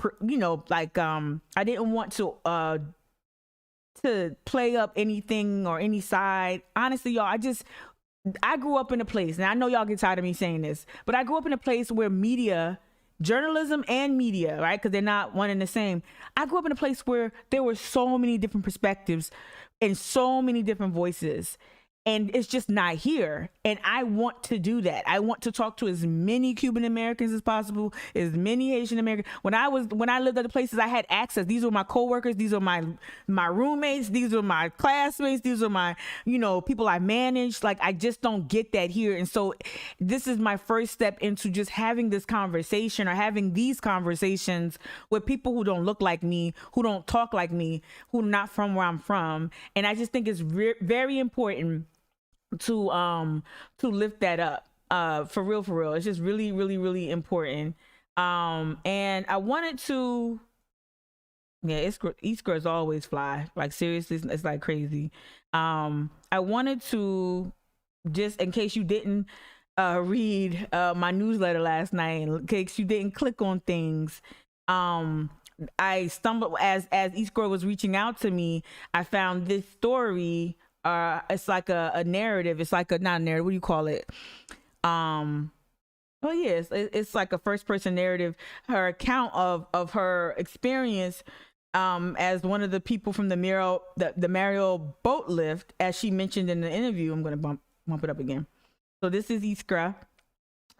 didn't want to play up anything or any side. Honestly, y'all, I grew up in a place, and I know y'all get tired of me saying this, but I grew up in a place where journalism and media, right? Because they're not one and the same. I grew up in a place where there were so many different perspectives and so many different voices, and it's just not here. And I want to do that. I want to talk to as many Cuban Americans as possible, as many Asian Americans. When I lived other places, I had access. These were my coworkers. These were my roommates. These were my classmates. These were my, people I managed. Like, I just don't get that here. And so this is my first step into just having this conversation, or having these conversations with people who don't look like me, who don't talk like me, who are not from where I'm from. And I just think it's very important to lift that up, for real. It's just really, really, really important. And I wanted to, Iskra's always fly, like seriously, it's like crazy. I wanted to, just in case you didn't read my newsletter last night, in case you didn't click on things, I stumbled as Iskra was reaching out to me. I found this story. It's like a narrative. It's like not a narrative. What do you call it? It's like a first person narrative. Her account of her experience as one of the people from the Mario boat lift, as she mentioned in the interview. I'm going to bump it up again. So this is Iskra.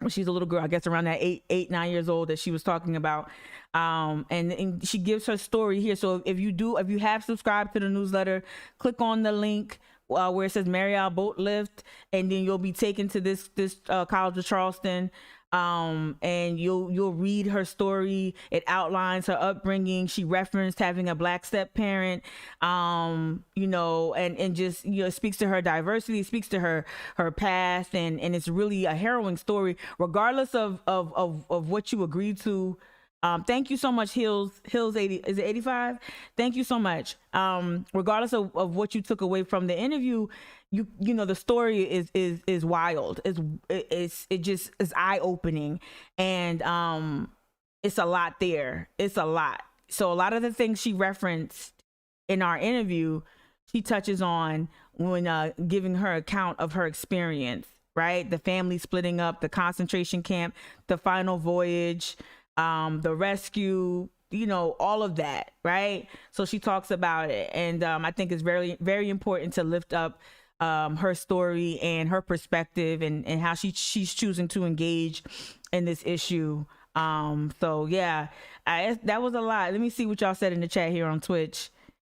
She's a little girl, I guess around that 9 years old that she was talking about. And she gives her story here. So if you have subscribed to the newsletter, click on the link, where it says Marriott Boat Lift, and then you'll be taken to this College of Charleston. And you'll read her story. It outlines her upbringing. She referenced having a Black step parent, you know, and just, you know, speaks to her diversity, speaks to her past, and it's really a harrowing story, regardless of what you agreed to. Thank you so much, Hills 80, is it 85? Thank you so much. Regardless of what you took away from the interview, you know, the story is wild. It just is eye-opening, and it's a lot there. It's a lot. So a lot of the things she referenced in our interview, she touches on when giving her account of her experience, right? The family splitting up, the concentration camp, the final voyage, the rescue, you know, all of that, right? So she talks about it, and I think it's very, very important to lift up her story and her perspective, and how she's choosing to engage in this issue. So yeah, that was a lot. Let me see what y'all said in the chat here on Twitch.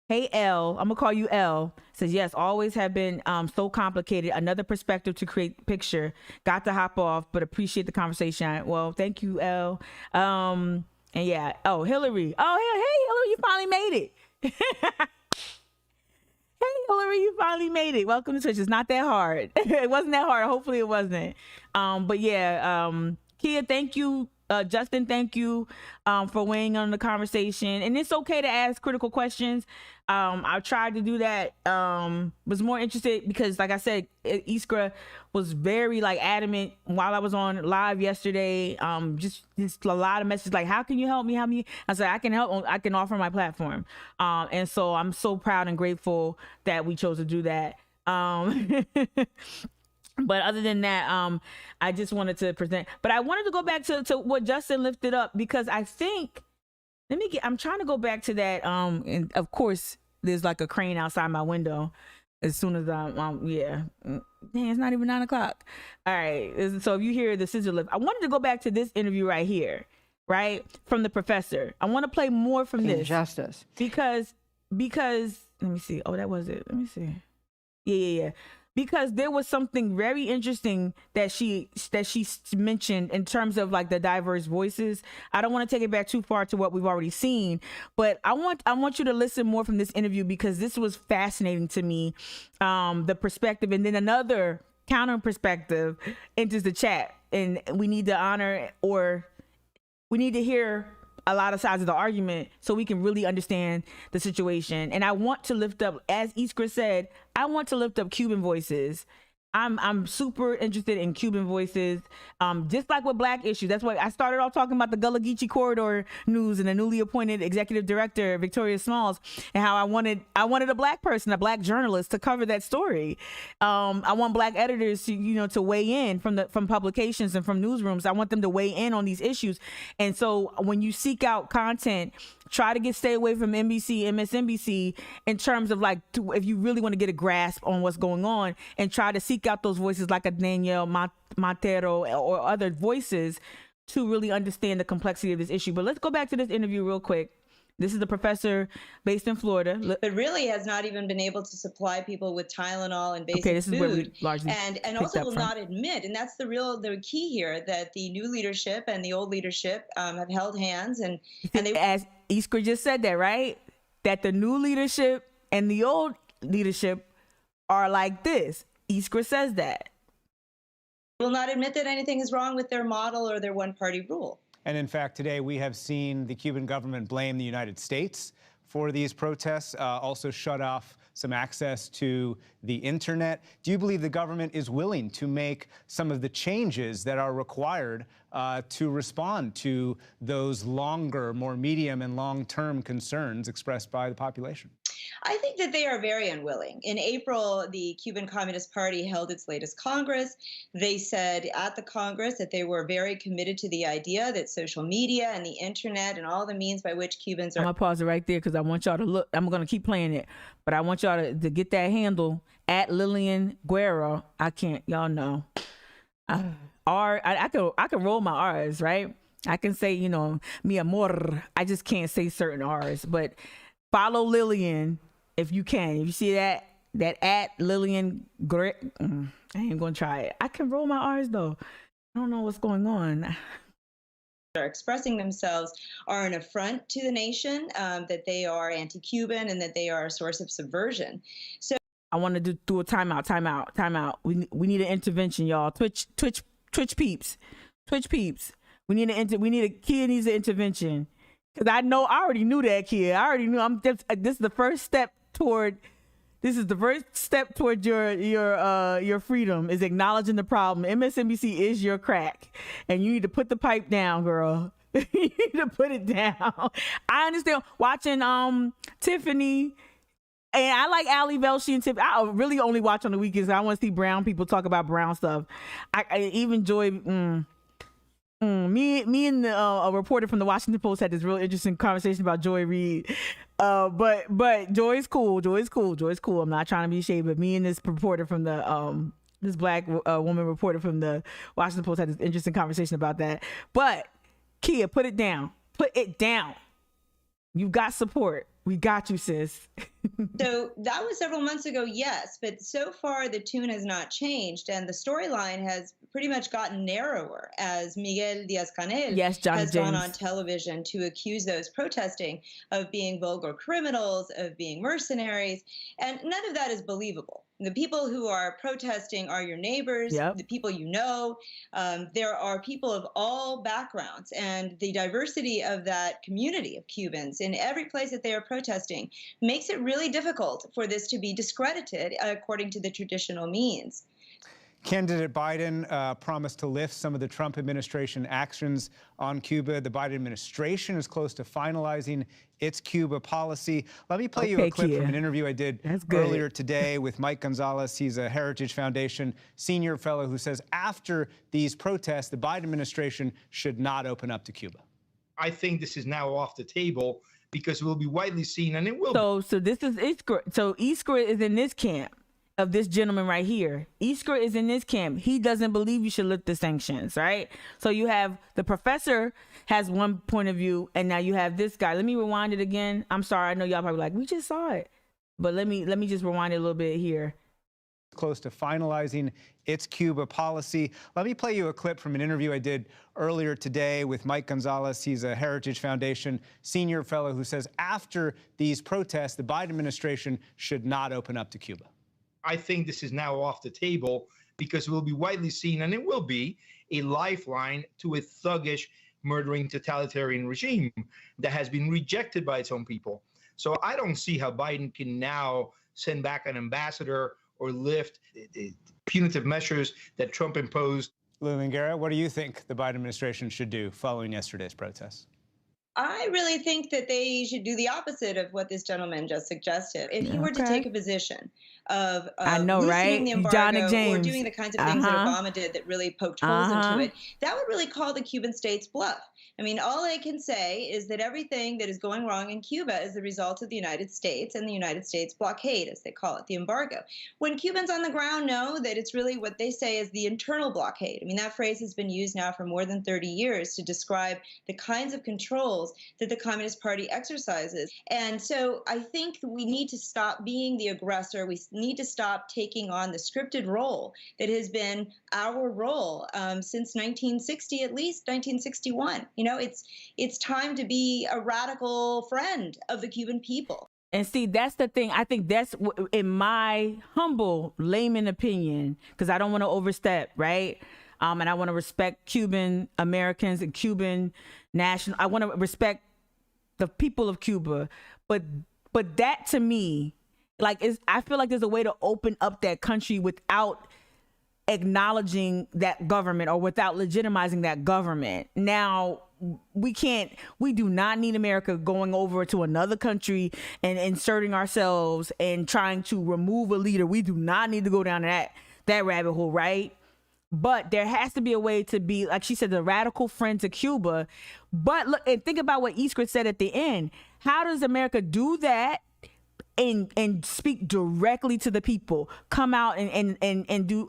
Hey L, I'm gonna call you L. Says yes, always have been so complicated. Another perspective to create picture. Got to hop off, but appreciate the conversation. Well, thank you, L. And yeah, oh Hillary. Oh hey Hillary, you finally made it. Hey Hillary, you finally made it. Welcome to Twitch. It's not that hard. It wasn't that hard. Hopefully it wasn't. But yeah, Kia, thank you. Justin, thank you for weighing on the conversation. And it's okay to ask critical questions. I tried to do that. Was more interested because, like I said, Iskra was very adamant while I was on live yesterday. Just a lot of messages like, how can you help me? Help me. I said, I can help. I can offer my platform. And so I'm so proud and grateful that we chose to do that. But other than that, I just wanted to present. But I wanted to go back to what Justin lifted up, because I think, I'm trying to go back to that. And of course, there's like a crane outside my window. As soon as yeah. Dang, it's not even 9 o'clock. All right. So if you hear the scissor lift, I wanted to go back to this interview right here, right? From the professor. I want to play more from this. Injustice. Because, let me see. Oh, that was it. Let me see. Yeah. Because there was something very interesting that she mentioned in terms of like the diverse voices. I don't want to take it back too far to what we've already seen, but I want you to listen more from this interview, because this was fascinating to me. The perspective, and then another counter perspective enters the chat, and we need to honor, or we need to hear a lot of sides of the argument so we can really understand the situation. And I want to lift up, as Iskra said, I want to lift up Cuban voices. I'm super interested in Cuban voices, just like with Black issues. That's why I started off talking about the Gullah Geechee corridor news and the newly appointed executive director, Victoria Smalls, and how I wanted a Black person, a Black journalist, to cover that story. I want Black editors to weigh in from publications and from newsrooms. I want them to weigh in on these issues. And so when you seek out content, try to stay away from NBC, MSNBC, in terms of if you really want to get a grasp on what's going on, and try to seek out those voices like a Danielle Montero or other voices to really understand the complexity of this issue. But let's go back to this interview real quick. This is the professor based in Florida. But really has not even been able to supply people with Tylenol and basic this food. Is where we largely and also will not admit, and that's the key here, that the new leadership and the old leadership have held hands, and they, as Iskra just said that, right? That the new leadership and the old leadership are like this. Iskra says that. Will not admit that anything is wrong with their model or their one-party rule. And in fact, today we have seen the Cuban government blame the United States for these protests, also shut off some access to the internet. Do you believe the government is willing to make some of the changes that are required to respond to those longer, more medium and long-term concerns expressed by the population? I think that they are very unwilling. In April, the Cuban Communist Party held its latest Congress. They said at the Congress that they were very committed to the idea that social media and the internet and all the means by which Cubans are... I'm going to pause it right there because I want y'all to look. I'm going to keep playing it, but I want y'all to get that handle at Lillian Guerra. I can't, y'all know. I can roll my R's, right? I can say, mi amor. I just can't say certain R's, but follow Lillian if you can. If you see that, that at Lillian I ain't gonna try it. I can roll my R's though. I don't know what's going on. Are expressing themselves are an affront to the nation, that they are anti-Cuban and that they are a source of subversion. So I want to do a timeout. We need an intervention, y'all. Twitch peeps. We need a Kia needs an intervention, because I already knew that, Kia. I already knew. This is the first step toward your freedom, is acknowledging the problem. MSNBC is your crack, and you need to put the pipe down, girl. You need to put it down. I understand watching Tiffany, and I like Ali Velshi and Tiffany. I really only watch on the weekends. I want to see brown people talk about brown stuff. I even enjoy. Me and a reporter from the Washington Post had this real interesting conversation about Joy Reid. But Joy's cool. I'm not trying to be shady, but me and this reporter from the this black woman reporter from the Washington Post had this interesting conversation about that. But Kia, put it down. You got support. We got you, sis. So that was several months ago, yes, but so far the tune has not changed, and the storyline has pretty much gotten narrower as Miguel Diaz-Canel has gone on television to accuse those protesting of being vulgar criminals, of being mercenaries, and none of that is believable. The people who are protesting are your neighbors, the people you know. There are people of all backgrounds, and the diversity of that community of Cubans in every place that they are protesting makes it really difficult for this to be discredited according to the traditional means. Candidate Biden promised to lift some of the Trump administration actions on Cuba. The Biden administration is close to finalizing its Cuba policy. Let me play you a clip from an interview I did earlier today with Mike Gonzalez. He's a Heritage Foundation senior fellow who says after these protests, the Biden administration should not open up to Cuba. I think this is now off the table because it will be widely seen, and it will. So this is Iskra. So Iskra is in this camp of this gentleman right here. Iskra is in this camp. He doesn't believe you should lift the sanctions, right? So you have the professor has one point of view, and now you have this guy. Let me rewind it again. I'm sorry. I know y'all probably like, we just saw it, but let me just rewind it a little bit here. Close to finalizing its Cuba policy. Let me play you a clip from an interview I did earlier today with Mike Gonzalez. He's a Heritage Foundation senior fellow who says after these protests, the Biden administration should not open up to Cuba. I think this is now off the table because it will be widely seen, and it will be a lifeline to a thuggish, murdering, totalitarian regime that has been rejected by its own people. So I don't see how Biden can now send back an ambassador or lift the punitive measures that Trump imposed. Lillian Guerra, what do you think the Biden administration should do following yesterday's protests? I really think that they should do the opposite of what this gentleman just suggested. If he were to take a position of loosening the embargo or doing the kinds of things that Obama did that really poked holes into it, that would really call the Cuban state's bluff. I mean, all I can say is that everything that is going wrong in Cuba is the result of the United States and the United States blockade, as they call it, the embargo. When Cubans on the ground know that it's really what they say is the internal blockade. I mean, that phrase has been used now for more than 30 years to describe the kinds of controls that the Communist Party exercises. And so I think we need to stop being the aggressor. We need to stop taking on the scripted role that has been our role since 1960, at least 1961. You know, it's time to be a radical friend of the Cuban people. And see, that's the thing. I think that's, in my humble layman opinion, because I don't want to overstep, right? And I want to respect Cuban Americans and Cuban national. I want to respect the people of Cuba, but that to me, like, I feel like there's a way to open up that country without acknowledging that government or without legitimizing that government. Now, we do not need America going over to another country and inserting ourselves and trying to remove a leader. We do not need to go down that rabbit hole, right? But there has to be a way to be, like she said, the radical friend to Cuba. But look, and think about what Iskra said at the end. How does America do that and speak directly to the people? Come out and do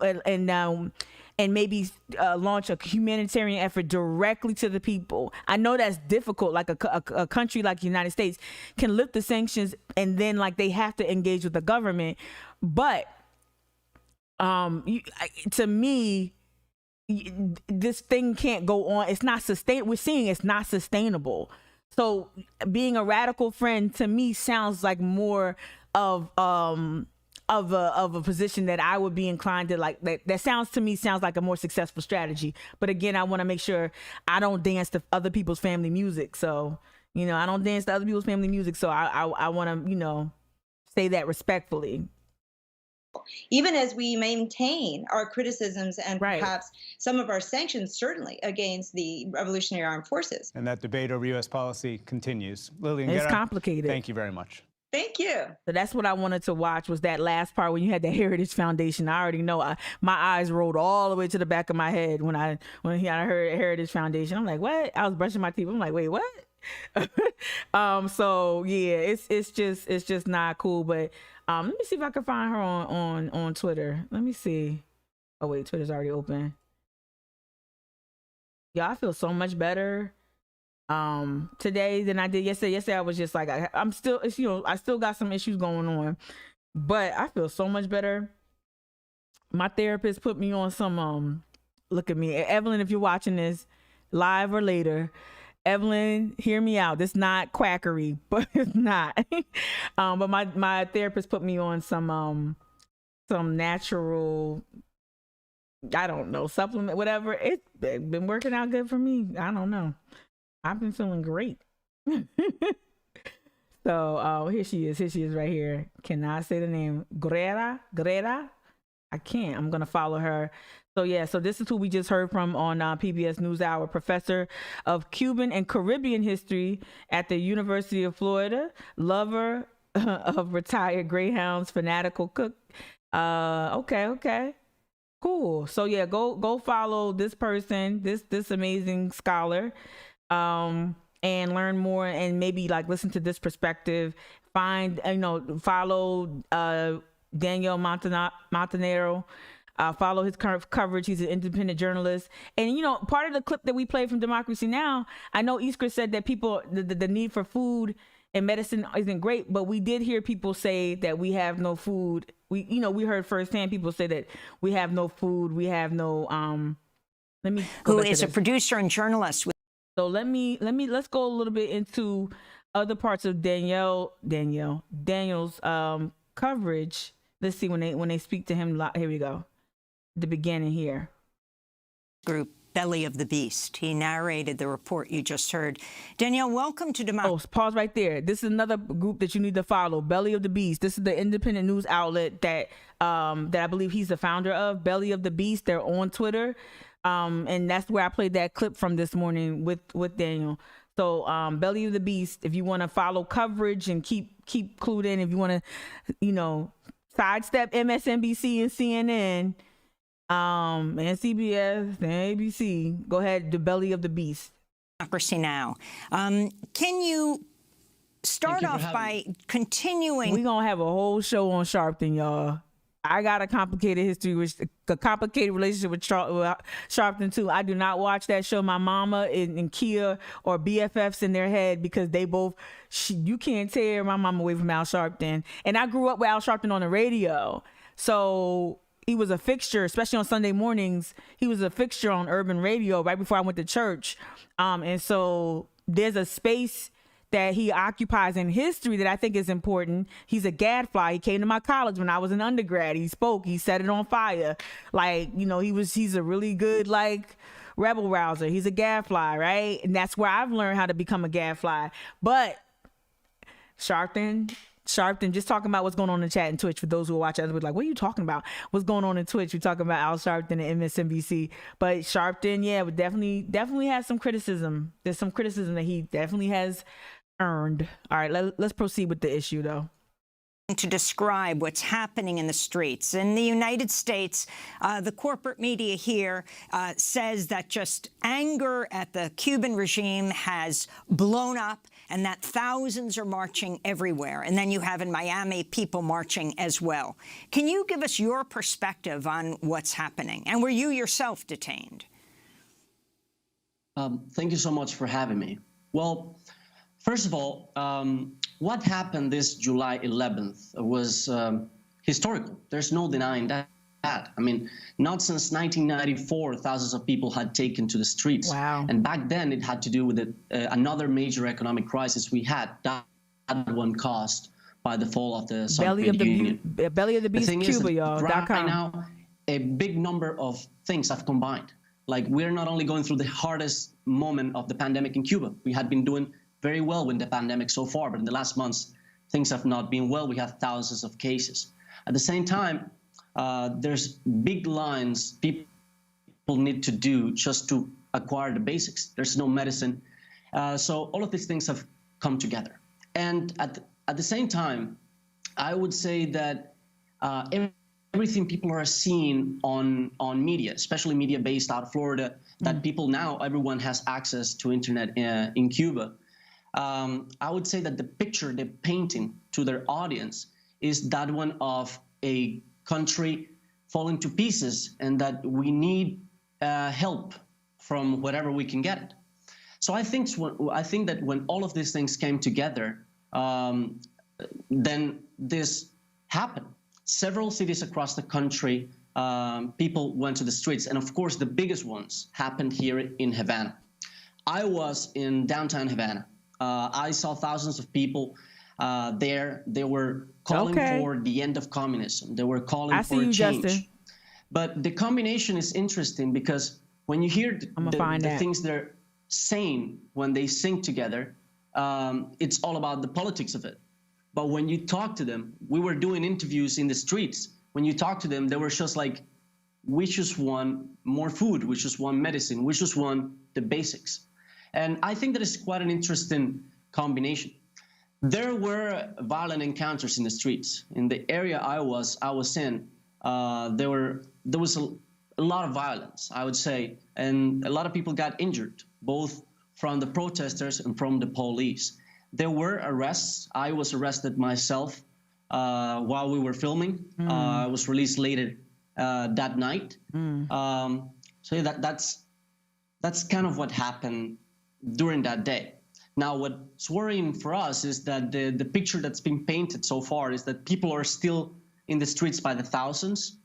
and maybe launch a humanitarian effort directly to the people. I know that's difficult. Like a country like the United States can lift the sanctions and then like they have to engage with the government. But to me, this thing can't go on. It's not we're seeing it's not sustainable. So being a radical friend to me sounds like more of a position that I would be inclined to like. That sounds like a more successful strategy. But again, I want to make sure I don't dance to other people's family music. So, I don't dance to other people's family music. So I want to, say that respectfully. Even as we maintain our criticisms and perhaps some of our sanctions, certainly against the Revolutionary Armed Forces. And that debate over U.S. policy continues. Lillian, it's complicated. Thank you very much. Thank you. So that's what I wanted to watch, was that last part when you had the Heritage Foundation. I already know my eyes rolled all the way to the back of my head when I heard Heritage Foundation. I'm like, what? I was brushing my teeth. I'm like, wait, what? So yeah, it's just not cool. But let me see if I can find her on Twitter. Let me see. Oh wait, Twitter's already open. Yeah, I feel so much better today than I did yesterday. Yesterday I was just like, I'm still, I still got some issues going on, but I feel so much better. My therapist put me on some look at me, Evelyn, if you're watching this live or later, Evelyn, hear me out. This is not quackery, but it's not. But my therapist put me on some natural, I don't know, supplement, whatever. It's been working out good for me. I don't know. I've been feeling great. So here she is. Here she is right here. Cannot say the name. Greta. I can't. I'm going to follow her. So yeah, so this is who we just heard from on PBS NewsHour, professor of Cuban and Caribbean history at the University of Florida, lover of retired greyhounds, fanatical cook. Okay. Cool. So yeah, go follow this person, this amazing scholar, and learn more, and maybe like listen to this perspective. Follow Danielle Montero. Follow his current coverage. He's an independent journalist. And, part of the clip that we played from Democracy Now!, I know Iskra said that people, the need for food and medicine isn't great, but we did hear people say that we have no food. We heard firsthand people say that we have no food. We have no, who is a producer and journalist. So let's go a little bit into other parts of Danielle's coverage. Let's see when they speak to him. Here we go. The beginning here. Group Belly of the Beast. He narrated the report you just heard. Danielle, welcome to Democracy. Oh, pause right there. This is another group that you need to follow. Belly of the Beast. This is the independent news outlet that I believe he's the founder of. Belly of the Beast. They're on Twitter, and that's where I played that clip from this morning with Daniel. So Belly of the Beast. If you want to follow coverage and keep clued in, if you want to, sidestep MSNBC and CNN, and CBS and ABC, go ahead, the Belly of the Beast. Democracy Now! Can you start off by continuing? We're going to have a whole show on Sharpton, y'all. I got a complicated history, a complicated relationship with Sharpton, too. I do not watch that show. My mama and Kia are BFFs in their head because they both, you can't tear my mama away from Al Sharpton. And I grew up with Al Sharpton on the radio. So he was a fixture, especially on Sunday mornings. He was a fixture on urban radio right before I went to church. And so there's a space that he occupies in history that I think is important. He's a gadfly. He came to my college when I was an undergrad. He spoke. He set it on fire. He's a really good, rebel rouser. He's a gadfly, right? And that's where I've learned how to become a gadfly. But Sharpton, just talking about what's going on in the chat and Twitch for those who are watching. Others like, what are you talking about? What's going on in Twitch? We're talking about Al Sharpton and MSNBC. But Sharpton, yeah, would definitely has some criticism. There's some criticism that he definitely has earned. All right, let's proceed with the issue, though. To describe what's happening in the streets. In the United States, the corporate media here says that just anger at the Cuban regime has blown up and that thousands are marching everywhere. And then you have in Miami people marching as well. Can you give us your perspective on what's happening? And were you yourself detained? Thank you so much for having me. Well, first of all, what happened this July 11th was historical. There's no denying that. I mean, not since 1994, thousands of people had taken to the streets. Wow. And back then, it had to do with another major economic crisis we had. That one caused by the fall of the Soviet Union. Belly of the beast, Cuba, y'all. Right now, a big number of things have combined. Like, we're not only going through the hardest moment of the pandemic in Cuba. We had been doing very well with the pandemic so far, but in the last months, things have not been well. We have thousands of cases. At the same time, there's big lines people need to do just to acquire the basics. There's no medicine. So all of these things have come together. And at the same time, I would say that everything people are seeing on media, especially media based out of Florida, that people now, everyone has access to internet in Cuba. I would say that the picture they're painting to their audience is that one of a country falling to pieces, and that we need help from wherever we can get it. So I think that when all of these things came together, then this happened. Several cities across the country, people went to the streets, and of course the biggest ones happened here in Havana. I was in downtown Havana. I saw thousands of people there. They were calling for the end of communism. They were calling for a change. Justin. But the combination is interesting because when you hear the things they're saying when they sing together, it's all about the politics of it. But when you talk to them, we were doing interviews in the streets. When you talk to them, they were just like, we just want more food, we just want medicine, we just want the basics. And I think that is quite an interesting combination. There were violent encounters in the streets. In the area I was in, there was a lot of violence, I would say, and a lot of people got injured, both from the protesters and from the police. There were arrests. I was arrested myself while we were filming. I was released later that night. So yeah, that's kind of what happened during that day. Now, what's worrying for us is that the picture that's been painted so far is that people are still in the streets by the thousands,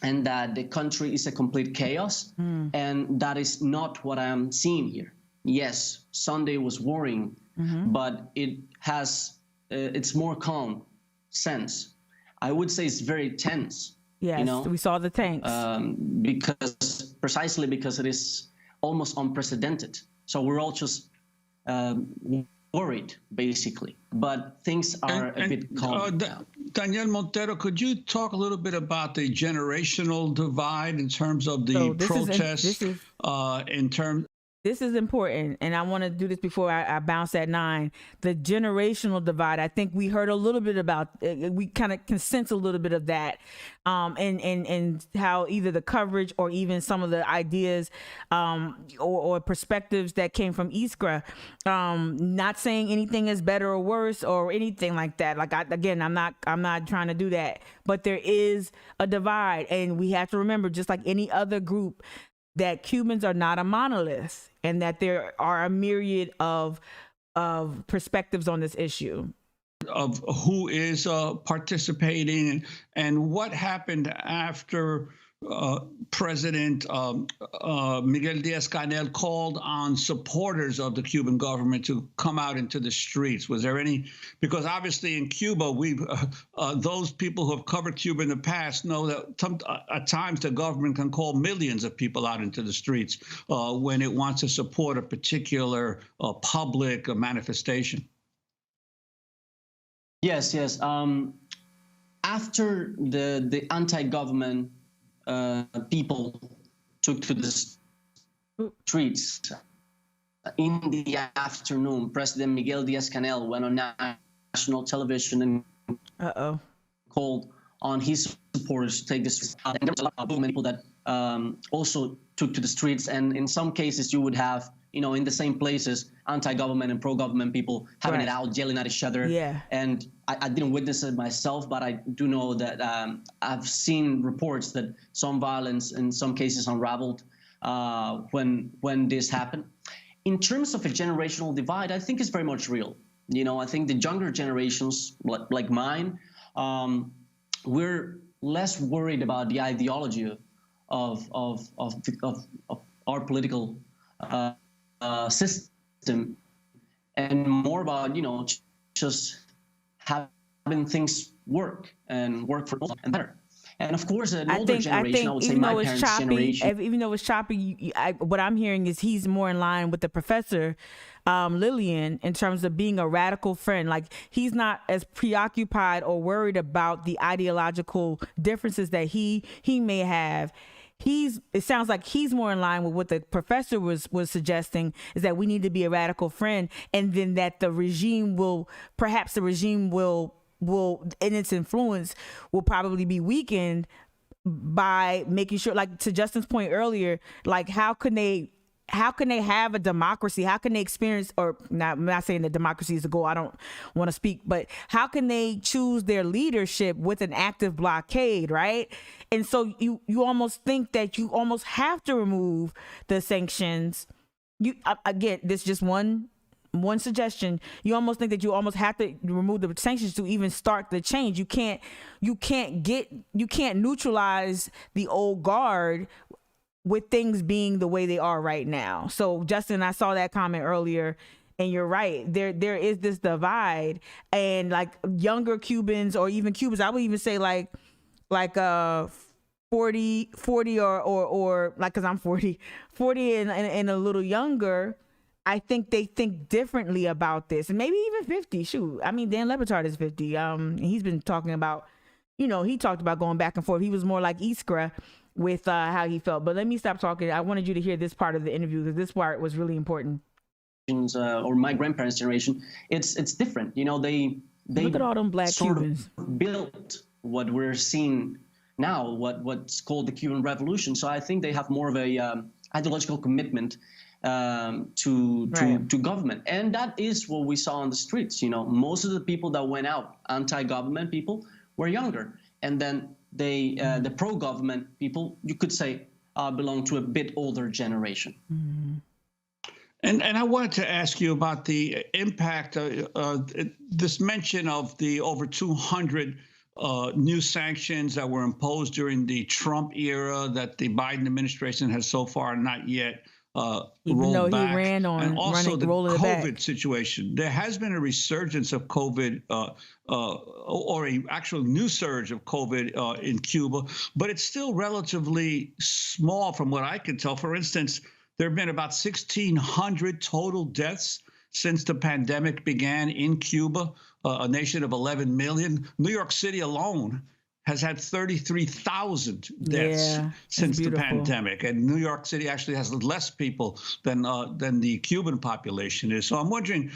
and that the country is a complete chaos. And that is not what I am seeing here. Yes, Sunday was worrying, but it has it's more calm sense. I would say it's very tense. Yes, you know? We saw the tanks. Precisely because it is almost unprecedented. So we're all just worried, basically. But things are a bit calm now. Danielle Montero, could you talk a little bit about the generational divide in terms of the protests? This is important, and I want to do this before I bounce at 9. The generational divide, I think we heard a little bit about, we kind of can sense a little bit of that, and how either the coverage or even some of the ideas or perspectives that came from Iskra, not saying anything is better or worse or anything like that. Like, I'm not trying to do that, but there is a divide, and we have to remember, just like any other group, that Cubans are not a monolith, and that there are a myriad of perspectives on this issue. Of who is participating and what happened after President Miguel Diaz-Canel called on supporters of the Cuban government to come out into the streets. Was there any? Because obviously in Cuba, those people who have covered Cuba in the past know that at times the government can call millions of people out into the streets when it wants to support a particular public manifestation. Yes. After the anti-government people took to the streets in the afternoon, President Miguel Diaz-Canel went on national television and called on his supporters to take the streets. And there was a lot of people that also took to the streets, and in some cases you would have, in the same places, anti-government and pro-government people having it out, yelling at each other. Yeah. And I didn't witness it myself, but I do know that I've seen reports that some violence in some cases unraveled when this happened. In terms of a generational divide, I think it's very much real. I think the younger generations, like mine, we're less worried about the ideology of our political system, and more about, you know, just having things work for all and better. And of course, an older generation, I would say my parents' generation. Even though it's choppy, what I'm hearing is he's more in line with the professor, Lillian, in terms of being a radical friend. Like, he's not as preoccupied or worried about the ideological differences that he may have. It sounds like he's more in line with what the professor was suggesting, is that we need to be a radical friend, and then that the regime will in its influence will probably be weakened by making sure, like to Justin's point earlier, like how can they have a democracy? How can they experience, or not, I'm not saying that democracy is the goal, I don't want to speak, but how can they choose their leadership with an active blockade, right? And so you almost think that you almost have to remove the sanctions. Again, this is just one suggestion. You almost think that you almost have to remove the sanctions to even start the change. You can't neutralize the old guard with things being the way they are right now. So Justin, I saw that comment earlier, and you're right. There is this divide, and like younger Cubans, or even Cubans, I would even say like 40 or like, cause I'm 40 and a little younger, I think they think differently about this, and maybe even 50. Shoot, I mean, Dan Le Batard is 50. He's been talking about, he talked about going back and forth. He was more like Iskra with how he felt. But let me stop talking. I wanted you to hear this part of the interview, because this part was really important. Or my grandparents' generation, it's different. They look at all them black Cubans. Built what we're seeing now, what's called the Cuban Revolution. So I think they have more of a ideological commitment to government, and that is what we saw on the streets. Most of the people that went out, anti-government people, were younger, and then the pro-government people, you could say, belong to a bit older generation. Mm-hmm. And I wanted to ask you about the impact, this mention of the over 200 new sanctions that were imposed during the Trump era that the Biden administration has so far not yet rolled back. He ran on and also the COVID back. situation. There has been a resurgence of COVID, or a actual new surge of COVID in Cuba, but it's still relatively small from what I can tell. For instance, there have been about 1,600 total deaths since the pandemic began in Cuba, a nation of 11 million. New York City alone has had 33,000 deaths since the pandemic, and New York City actually has less people than the Cuban population is. So I'm wondering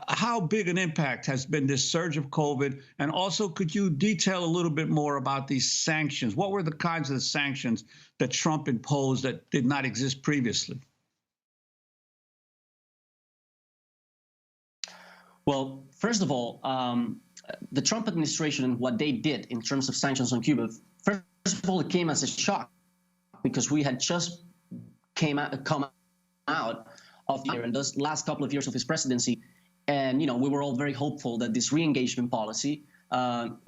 how big an impact has been this surge of COVID, and also could you detail a little bit more about these sanctions? What were the kinds of sanctions that Trump imposed that did not exist previously? Well, first of all, the Trump administration and what they did in terms of sanctions on Cuba, first of all, it came as a shock, because we had just come out of the year in those last couple of years of his presidency, and we were all very hopeful that this re-engagement policy,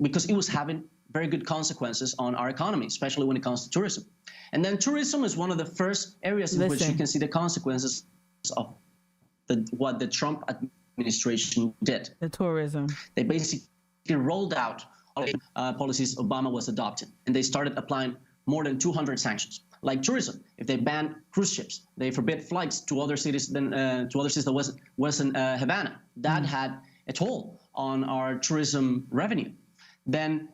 because it was having very good consequences on our economy, especially when it comes to tourism. And then tourism is one of the first areas in which you can see the consequences of what the Trump administration did. The tourism. They basically rolled out policies Obama was adopting, and they started applying more than 200 sanctions. Like tourism, if they banned cruise ships, they forbid flights to other cities that wasn't Havana. That had a toll on our tourism revenue. Then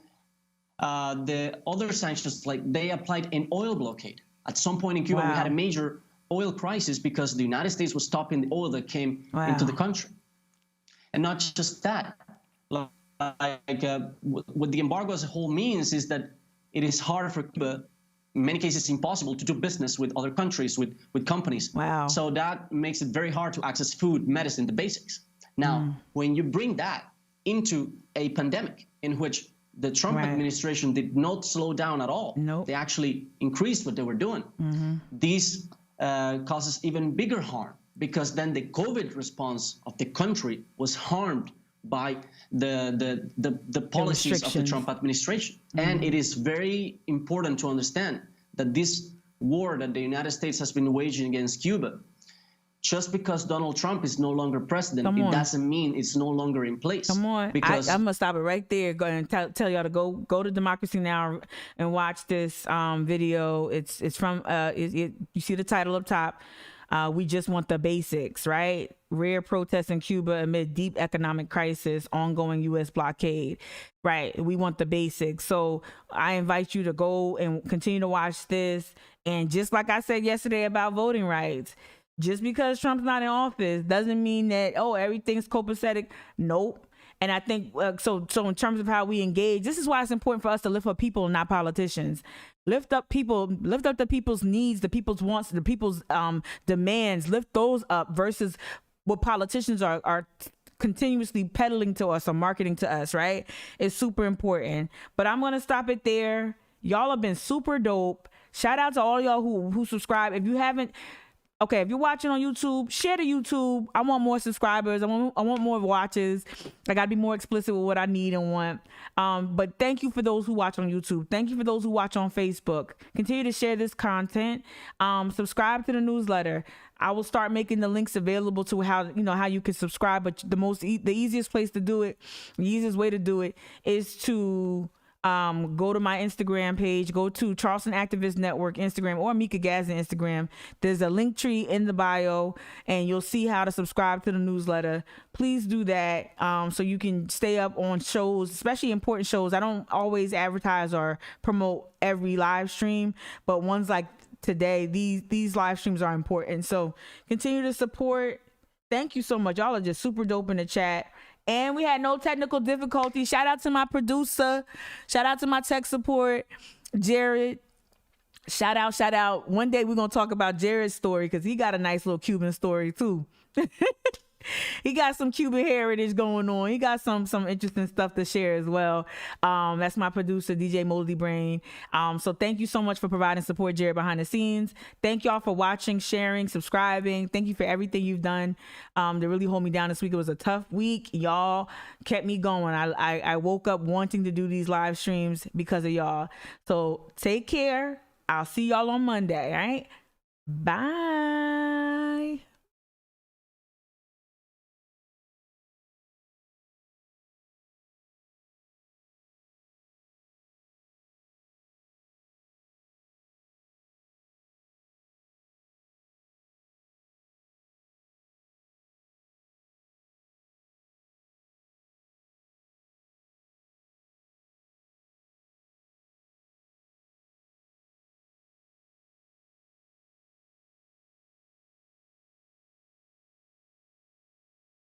the other sanctions, like they applied an oil blockade. At some point in Cuba, we had a major oil crisis because the United States was stopping the oil that came into the country. And not just that, what the embargo as a whole means is that it is hard for Cuba, in many cases impossible, to do business with other countries, with companies. So that makes it very hard to access food, medicine, the basics. Now, when you bring that into a pandemic in which the Trump administration did not slow down at all, they actually increased what they were doing, these causes even bigger harm, because then the COVID response of the country was harmed by the policies of the Trump administration. And it is very important to understand that this war that the United States has been waging against Cuba, just because Donald Trump is no longer president, it doesn't mean it's no longer in place. Come on. Because I'm going to stop it right there. Go and tell y'all to go to Democracy Now! And watch this video. It's from, you see the title up top. We just want the basics, right? Rare protests in Cuba amid deep economic crisis, ongoing U.S. blockade, right? We want the basics. So I invite you to go and continue to watch this. And just like I said yesterday about voting rights, just because Trump's not in office doesn't mean that, oh, everything's copacetic. Nope. And I think, so in terms of how we engage, this is why it's important for us to lift up people, not politicians. Lift up people, lift up the people's needs, the people's wants, the people's demands, lift those up versus what politicians are continuously peddling to us or marketing to us, right? It's super important. But I'm going to stop it there. Y'all have been super dope. Shout out to all y'all who subscribe. If you haven't, okay, if you're watching on YouTube, share the YouTube. I want more subscribers. I want more watches. I got to be more explicit with what I need and want. But thank you for those who watch on YouTube. Thank you for those who watch on Facebook. Continue to share this content. Subscribe to the newsletter. I will start making the links available to how you can subscribe. But the easiest place to do it, the easiest way to do it is to go to my Instagram page, go to Charleston Activist Network Instagram or Mika Gazin Instagram. There's a link tree in the bio and you'll see how to subscribe to the newsletter. Please do that so you can stay up on shows, especially important shows. I don't always advertise or promote every live stream, but ones like today, these live streams are important. So continue to support. Thank you so much. Y'all are just super dope in the chat. And we had no technical difficulty. Shout out to my producer. Shout out to my tech support, Jared. Shout out. One day we're going to talk about Jared's story because he got a nice little Cuban story too. He got some Cuban heritage going on. He got some interesting stuff to share as well. That's my producer, DJ Moldy Brain. So thank you so much for providing support, Jared, behind the scenes. Thank y'all for watching, sharing, subscribing. Thank you for everything you've done to really hold me down this week. It was a tough week. Y'all kept me going. I woke up wanting to do these live streams because of y'all. So take care. I'll see y'all on Monday, all right? Bye.